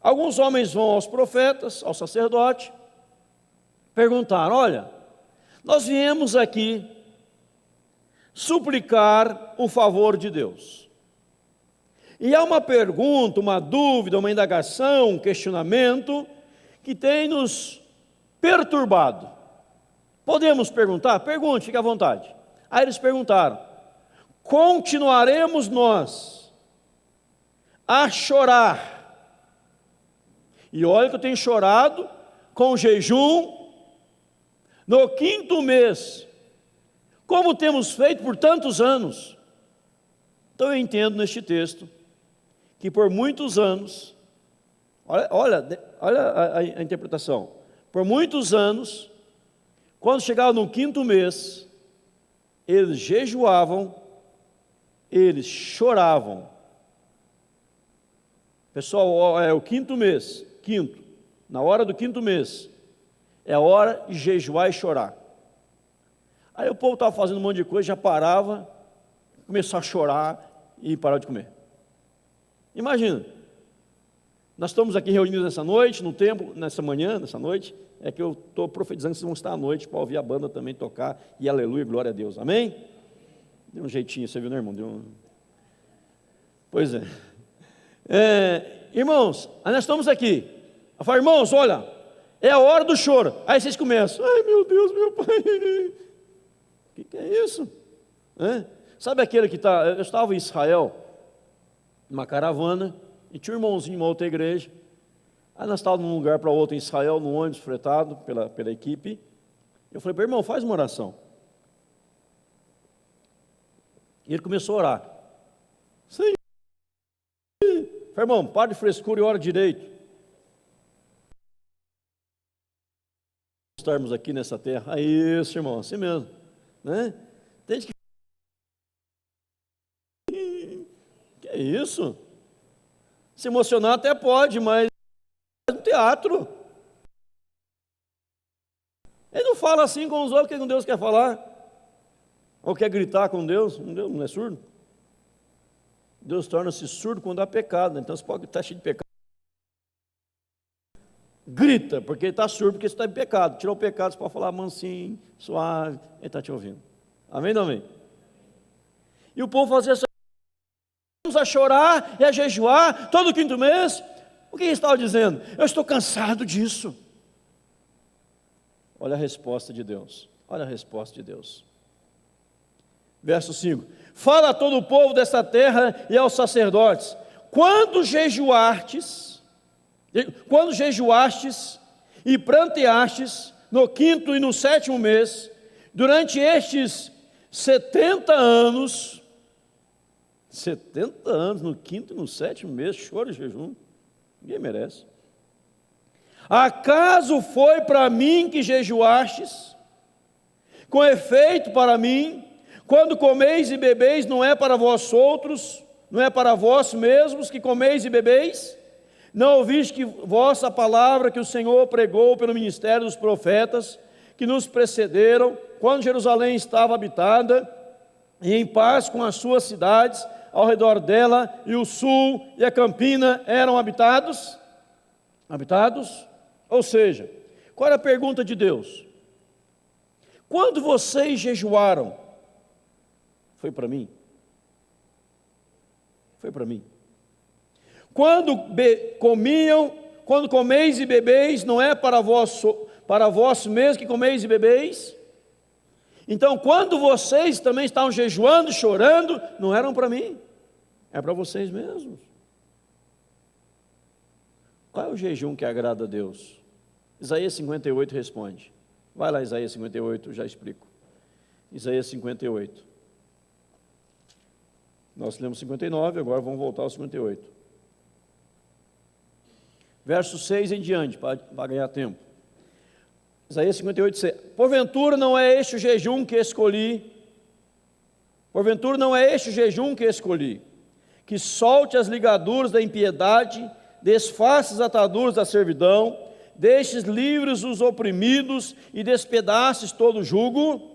Alguns homens vão aos profetas, ao sacerdote, perguntar: olha, nós viemos aqui suplicar o favor de Deus. E há uma pergunta, uma dúvida, uma indagação, um questionamento que tem nos perturbado. Podemos perguntar? Pergunte, fique à vontade. Aí eles perguntaram: continuaremos nós a chorar? E olha que eu tenho chorado com jejum no 5º mês, como temos feito por tantos anos. Então eu entendo neste texto que por muitos anos, olha a interpretação, por muitos anos, quando chegava no 5º mês, eles jejuavam, eles choravam. Pessoal, é o 5º mês, na hora do 5º mês, é a hora de jejuar e chorar. Aí o povo estava fazendo um monte de coisa, já parava, começava a chorar e parava de comer. Imagina, nós estamos aqui reunidos nessa noite, no templo, nessa manhã, nessa noite, é que eu estou profetizando que vocês vão estar à noite para ouvir a banda também tocar, e aleluia, glória a Deus, amém? Deu um jeitinho, você viu, né, irmão? Pois é. Irmãos, nós estamos aqui, eu falo: irmãos, olha, é a hora do choro. Aí vocês começam: ai meu Deus, meu pai, o que é isso? Sabe aquele que está, eu estava em Israel, uma caravana, e tinha um irmãozinho de uma outra igreja. Aí nós estávamos num lugar para outro em Israel, num ônibus fretado pela equipe. Eu falei para o irmão, faz uma oração. E ele começou a orar. Senhor, irmão, para de frescura e ora direito. Estarmos aqui nessa terra. É isso, irmão, assim mesmo, né? Tem que é isso? Se emocionar até pode, mas é um teatro. Ele não fala assim com os outros que com Deus quer falar. Ou quer gritar com Deus. Deus não é surdo. Deus torna-se surdo quando há pecado. Então você pode estar cheio de pecado. Grita, porque ele está surdo, porque você está em pecado. Tirou o pecado, você pode falar mansinho, suave. Ele está te ouvindo. Amém ou não amém? E o povo fazia assim. A chorar e a jejuar todo quinto mês. O que ele estava dizendo? Eu estou cansado disso. Olha a resposta de Deus. Olha a resposta de Deus. Verso 5. Fala a todo o povo desta terra e aos sacerdotes. Quando jejuastes e pranteastes no quinto e no sétimo mês, durante estes 70 anos, 70 anos, no quinto e no sétimo mês, choro e jejum, ninguém merece. Acaso foi para mim que jejuastes? Com efeito para mim, quando comeis e bebeis, não é para vós outros, não é para vós mesmos que comeis e bebeis? Não ouviste que vossa palavra que o Senhor pregou pelo ministério dos profetas, que nos precederam, quando Jerusalém estava habitada, e em paz com as suas cidades, ao redor dela, e o sul e a campina eram habitados? Habitados? Ou seja, qual era a pergunta de Deus? Quando vocês jejuaram, foi para mim? Foi para mim. Quando comiam, quando comeis e bebeis, não é para vós mesmos que comeis e bebeis? Então, quando vocês também estavam jejuando, chorando, não eram para mim, é para vocês mesmos. Qual é o jejum que agrada a Deus? Isaías 58 responde. Vai lá, Isaías 58, já explico. Isaías 58. Nós lemos 59, agora vamos voltar ao 58. Verso 6 em diante, para ganhar tempo. Isaías 58, 6. Porventura não é este o jejum que escolhi? Porventura não é este o jejum que escolhi? Que solte as ligaduras da impiedade, desfaça as ataduras da servidão, deixes livres os oprimidos e despedaces todo o jugo?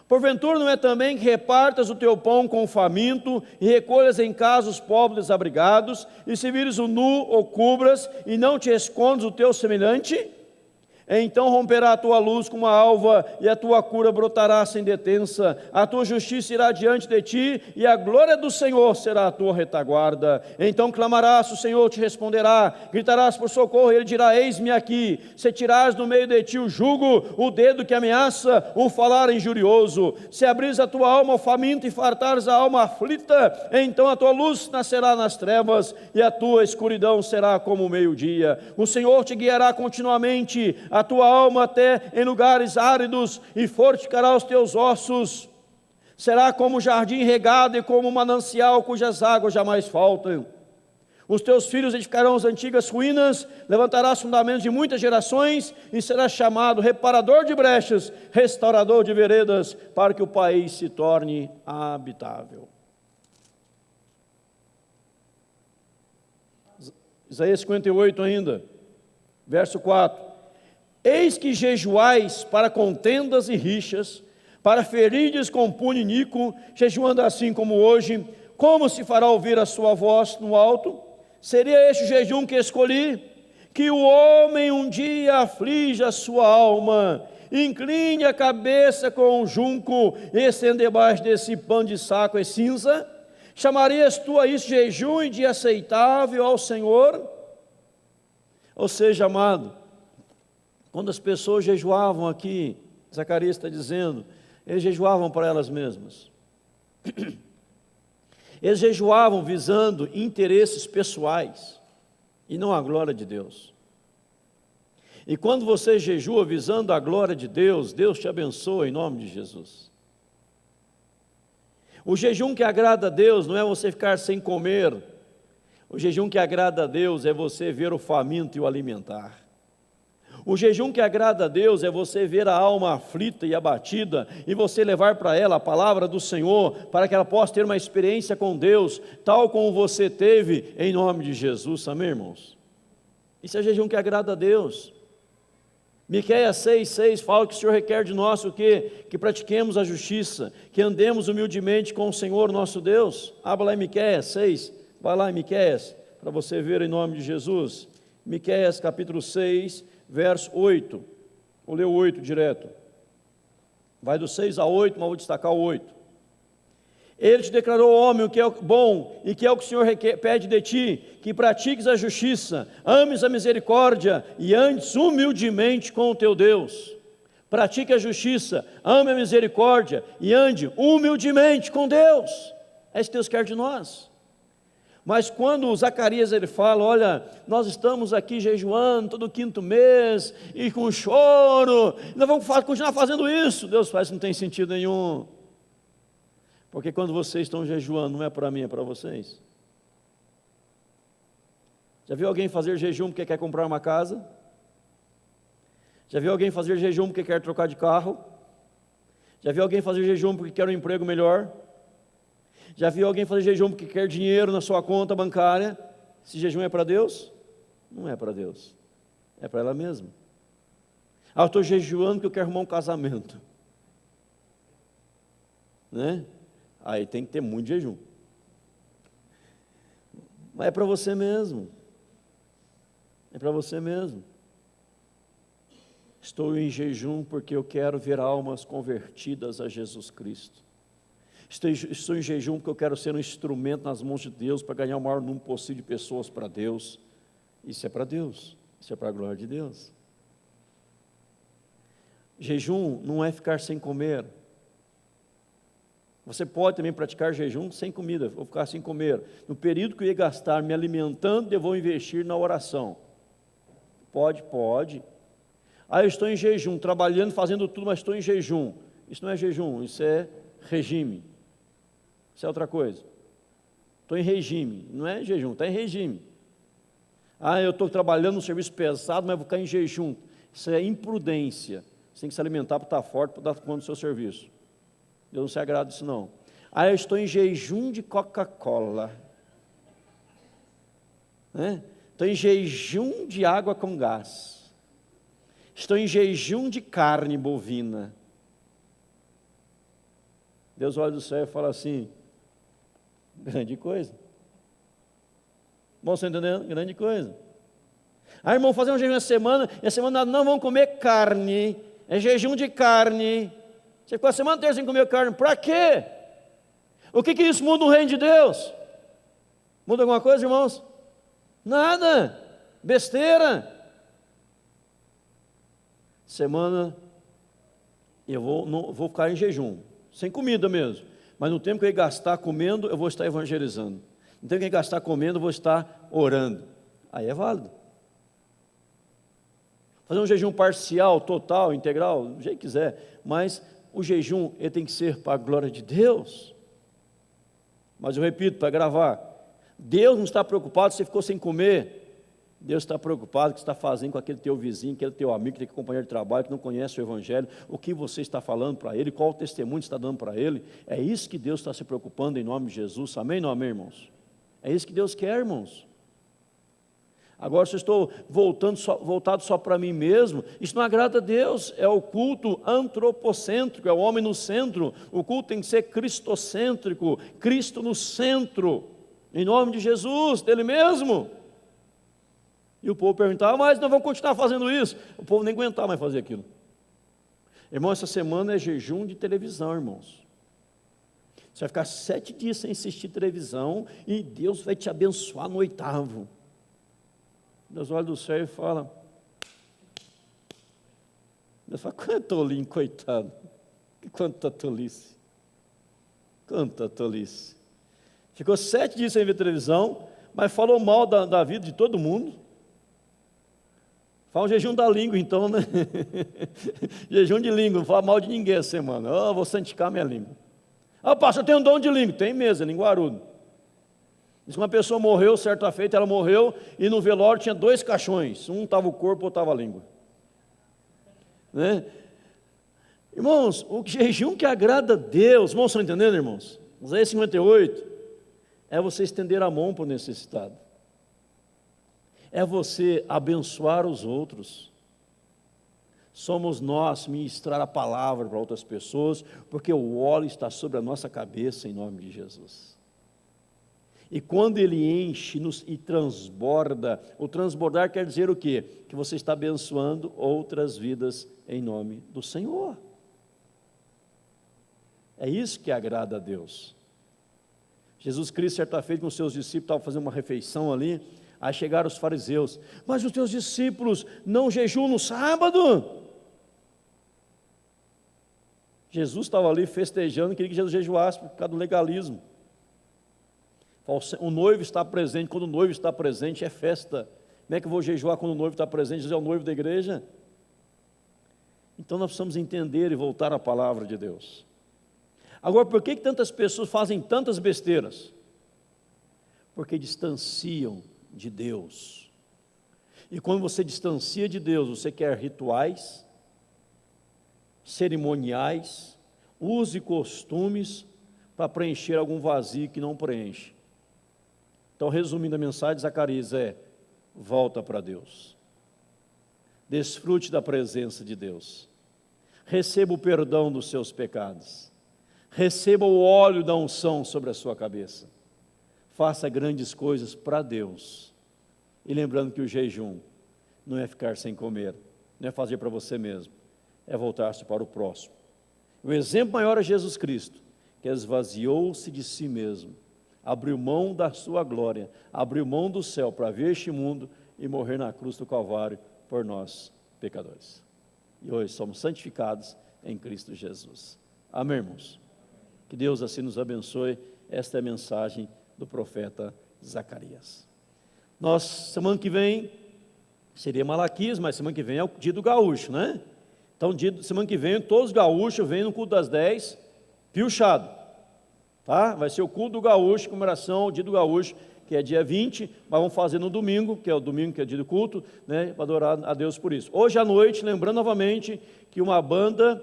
Porventura não é também que repartas o teu pão com o faminto e recolhas em casa os pobres desabrigados, e se vires o nu ou cubras e não te escondes o teu semelhante? Então romperá a tua luz como a alva, e a tua cura brotará sem detença, a tua justiça irá diante de ti, e a glória do Senhor será a tua retaguarda. Então clamarás, o Senhor te responderá, gritarás por socorro, e Ele dirá, eis-me aqui. Se tirás do meio de ti o jugo, o dedo que ameaça, o falar injurioso, se abris a tua alma ao faminto e fartares a alma aflita, então a tua luz nascerá nas trevas, e a tua escuridão será como o meio-dia. O Senhor te guiará continuamente, a tua alma até em lugares áridos, e fortificará os teus ossos. Será como um jardim regado e como um manancial cujas águas jamais faltam. Os teus filhos edificarão as antigas ruínas, levantarás fundamentos de muitas gerações, e serás chamado reparador de brechas, restaurador de veredas, para que o país se torne habitável. Isaías 58 ainda, verso 4. Eis que jejuais para contendas e rixas, para ferirdes com punho iníquo, jejuando assim como hoje, como se fará ouvir a sua voz no alto? Seria este o jejum que escolhi? Que o homem um dia aflija a sua alma, incline a cabeça com um junco, e estenda debaixo desse pano de saco e cinza? Chamarias tu a isso jejum e dia aceitável ao Senhor? Ou seja, amado, quando as pessoas jejuavam aqui, Zacarias está dizendo, eles jejuavam para elas mesmas. Eles jejuavam visando interesses pessoais e não a glória de Deus. E quando você jejua visando a glória de Deus, Deus te abençoa em nome de Jesus. O jejum que agrada a Deus não é você ficar sem comer. O jejum que agrada a Deus é você ver o faminto e o alimentar. O jejum que agrada a Deus é você ver a alma aflita e abatida e você levar para ela a palavra do Senhor, para que ela possa ter uma experiência com Deus, tal como você teve, em nome de Jesus, amém, irmãos? Isso é jejum que agrada a Deus. Miqueias 6,6 fala que o Senhor requer de nós o quê? Que pratiquemos a justiça, que andemos humildemente com o Senhor nosso Deus. Abra lá em Miqueias 6, vai lá em Miqueias, para você ver em nome de Jesus. Miqueias capítulo 6, verso 8, vou ler o 8 direto, vai do 6 a 8, mas vou destacar o 8. Ele te declarou, homem, o que é bom e que é o que o Senhor pede de ti, que pratiques a justiça, ames a misericórdia e andes humildemente com o teu Deus. Pratique a justiça, ame a misericórdia e ande humildemente com Deus. É isso que Deus quer de nós. Mas quando Zacarias ele fala, olha, nós estamos aqui jejuando todo quinto mês e com choro, nós vamos continuar fazendo isso, Deus faz, não tem sentido nenhum. Porque quando vocês estão jejuando, não é para mim, é para vocês. Já viu alguém fazer jejum porque quer comprar uma casa? Já viu alguém fazer jejum porque quer trocar de carro? Já viu alguém fazer jejum porque quer um emprego melhor? Já viu alguém fazer jejum porque quer dinheiro na sua conta bancária? Esse jejum é para Deus? Não é para Deus, é para ela mesma. Ah, eu estou jejuando porque eu quero arrumar um casamento, né? Aí tem que ter muito jejum. Mas é para você mesmo. É para você mesmo. Estou em jejum porque eu quero ver almas convertidas a Jesus Cristo. Estou em jejum porque eu quero ser um instrumento nas mãos de Deus para ganhar o maior número possível de pessoas para Deus. Isso é para Deus. Isso é para a glória de Deus. Jejum não é ficar sem comer. Você pode também praticar jejum sem comida, vou ficar sem comer. No período que eu ia gastar me alimentando, eu vou investir na oração. Pode. Ah, eu estou em jejum, trabalhando, fazendo tudo, mas estou em jejum. Isso não é jejum, isso é regime. Isso é outra coisa. Estou em regime, não é jejum, está em regime. Ah, eu estou trabalhando num serviço pesado, mas vou ficar em jejum. Isso é imprudência. Você tem que se alimentar para estar forte, para dar conta do seu serviço. Deus não se agrada disso não. Ah, eu estou em jejum de Coca-Cola. Estou em jejum de água com gás. Estou em jejum de carne bovina. Deus olha do céu e fala assim, grande coisa. Bom, você entendendo? Grande coisa. Ah, irmão, fazer um jejum essa semana, e a semana não vão comer carne, é jejum de carne. Você ficou a semana inteira sem comer carne, para quê? O que isso muda no reino de Deus? Muda alguma coisa, irmãos? Nada, besteira. Semana, eu vou ficar em jejum, sem comida mesmo, mas no tempo que eu ia gastar comendo, eu vou estar evangelizando. No tempo que eu ia gastar comendo, eu vou estar orando. Aí é válido. Fazer um jejum parcial, total, integral, do jeito que quiser, mas o jejum ele tem que ser para a glória de Deus. Mas eu repito, para gravar, Deus não está preocupado se você ficou sem comer. Deus está preocupado com o que você está fazendo com aquele teu vizinho, aquele teu amigo, aquele companheiro de trabalho que não conhece o Evangelho, o que você está falando para ele, qual o testemunho você está dando para ele. É isso que Deus está se preocupando em nome de Jesus, amém ou não amém, irmãos? É isso que Deus quer, irmãos. Agora, se eu estou voltado só para mim mesmo, isso não agrada a Deus. É o culto antropocêntrico, é o homem no centro. O culto tem que ser cristocêntrico, Cristo no centro, em nome de Jesus, dele mesmo. E o povo perguntava, mas nós vamos continuar fazendo isso. O povo nem aguentava mais fazer aquilo. Irmão, essa semana é jejum de televisão, irmãos. Você vai ficar 7 dias sem assistir televisão e Deus vai te abençoar no 8º. Deus olha do céu e fala, Deus fala, quanto tolinho, coitado, quanta tolice, Ficou 7 dias sem ver televisão, mas falou mal da vida de todo mundo. Faz um jejum da língua então, né? Jejum de língua, não fala mal de ninguém essa semana. Oh, vou santificar minha língua. Ah, pastor, eu tenho um dom de língua. Tem mesmo, é linguarudo. Diz que uma pessoa morreu, certa feita, ela morreu, e no velório tinha 2 caixões. Um estava o corpo, outro estava a língua. Né? Irmãos, o jejum que agrada a Deus, irmãos, estão entendendo, irmãos? Isaías 58, é você estender a mão para o necessitado. É você abençoar os outros. Somos nós ministrar a palavra para outras pessoas, porque o óleo está sobre a nossa cabeça em nome de Jesus. E quando ele enche e transborda, o transbordar quer dizer o quê? Que você está abençoando outras vidas em nome do Senhor. É isso que agrada a Deus. Jesus Cristo, certa feita, com os seus discípulos, estava fazendo uma refeição ali, aí chegaram os fariseus: mas os teus discípulos não jejuam no sábado? Jesus estava ali festejando, queria que Jesus jejuasse por causa do legalismo. O noivo está presente, quando o noivo está presente é festa. Como é que eu vou jejuar quando o noivo está presente? Jesus é o noivo da igreja. Então nós precisamos entender e voltar à palavra de Deus. Agora, por que tantas pessoas fazem tantas besteiras? Porque distanciam de Deus. E quando você distancia de Deus, você quer rituais, cerimoniais, usos e costumes para preencher algum vazio que não preenche. Então, resumindo a mensagem de Zacarias, volta para Deus. Desfrute da presença de Deus. Receba o perdão dos seus pecados. Receba o óleo da unção sobre a sua cabeça. Faça grandes coisas para Deus. E lembrando que o jejum não é ficar sem comer, não é fazer para você mesmo, é voltar-se para o próximo. O exemplo maior é Jesus Cristo, que esvaziou-se de si mesmo, abriu mão da sua glória, abriu mão do céu para ver este mundo e morrer na cruz do Calvário por nós, pecadores. E hoje somos santificados em Cristo Jesus. Amém, irmãos? Que Deus assim nos abençoe. Esta é a mensagem do profeta Zacarias. Nós, semana que vem, seria Malaquias, mas semana que vem é o dia do gaúcho, né? Então, semana que vem, todos os gaúchos vêm no culto das 10, piochado, tá? Vai ser o culto do gaúcho, comemoração, o dia do gaúcho, que é dia 20, mas vamos fazer no domingo, que é o domingo que é dia do culto, né? Para adorar a Deus por isso. Hoje à noite, lembrando novamente que uma banda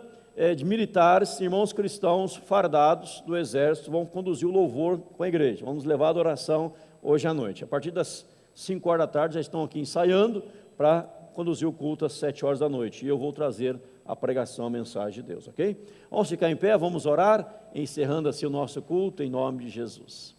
de militares, irmãos cristãos fardados do exército, vão conduzir o louvor com a igreja. Vamos levar a adoração hoje à noite. A partir das 5 horas da tarde, já estão aqui ensaiando para conduzir o culto às 7 horas da noite. E eu vou trazer a pregação, a mensagem de Deus, ok? Vamos ficar em pé, vamos orar, encerrando assim o nosso culto em nome de Jesus.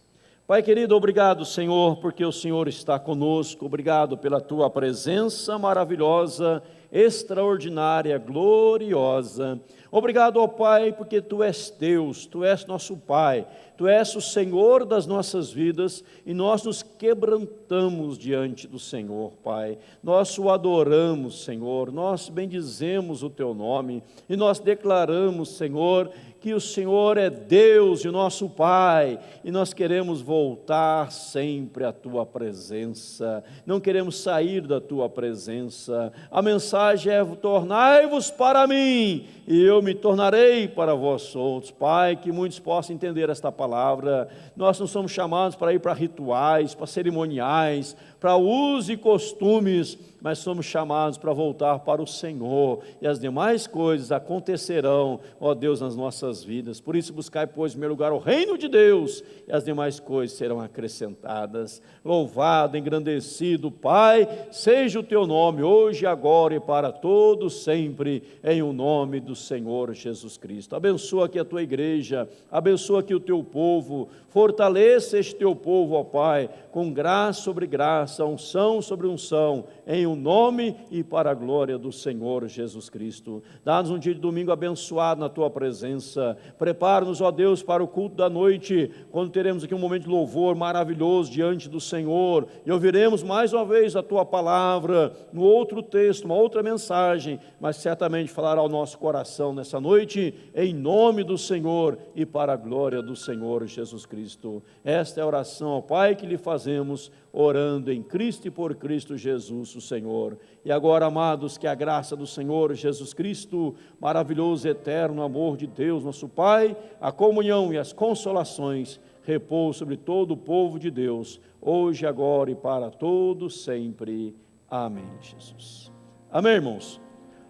Pai querido, obrigado, Senhor, porque o Senhor está conosco. Obrigado pela tua presença maravilhosa, extraordinária, gloriosa. Obrigado, ó Pai, porque Tu és Deus, Tu és nosso Pai, Tu és o Senhor das nossas vidas e nós nos quebrantamos diante do Senhor, Pai. Nós o adoramos, Senhor, nós bendizemos o Teu nome e nós declaramos, Senhor, que o Senhor é Deus e o nosso Pai, e nós queremos voltar sempre à Tua presença, não queremos sair da Tua presença. A mensagem é: tornai-vos para mim, e eu me tornarei para vós outros. Pai, que muitos possam entender esta palavra. Nós não somos chamados para ir para rituais, para cerimoniais, para usos e costumes, mas somos chamados para voltar para o Senhor, e as demais coisas acontecerão, ó Deus, nas nossas vidas. Por isso buscai, pois, em primeiro lugar o reino de Deus, e as demais coisas serão acrescentadas. Louvado, engrandecido, Pai, seja o Teu nome, hoje, agora e para todos sempre, em o nome do Senhor Jesus Cristo. Abençoa aqui a Tua igreja, abençoa aqui o Teu povo, fortaleça este Teu povo, ó Pai, com graça sobre graça, unção sobre unção, em o o nome e para a glória do Senhor Jesus Cristo. Dá-nos um dia de domingo abençoado na Tua presença. Prepara-nos, ó Deus, para o culto da noite, quando teremos aqui um momento de louvor maravilhoso diante do Senhor, e ouviremos mais uma vez a Tua palavra, no outro texto, uma outra mensagem, mas certamente falará ao nosso coração nessa noite, em nome do Senhor e para a glória do Senhor Jesus Cristo. Esta é a oração ao Pai que lhe fazemos, orando em Cristo e por Cristo Jesus, o Senhor. E agora, amados, que a graça do Senhor Jesus Cristo, maravilhoso e eterno amor de Deus, nosso Pai, a comunhão e as consolações repousem sobre todo o povo de Deus, hoje, agora e para todos sempre. Amém, Jesus. Amém, irmãos.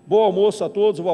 Bom almoço a todos. Eu vou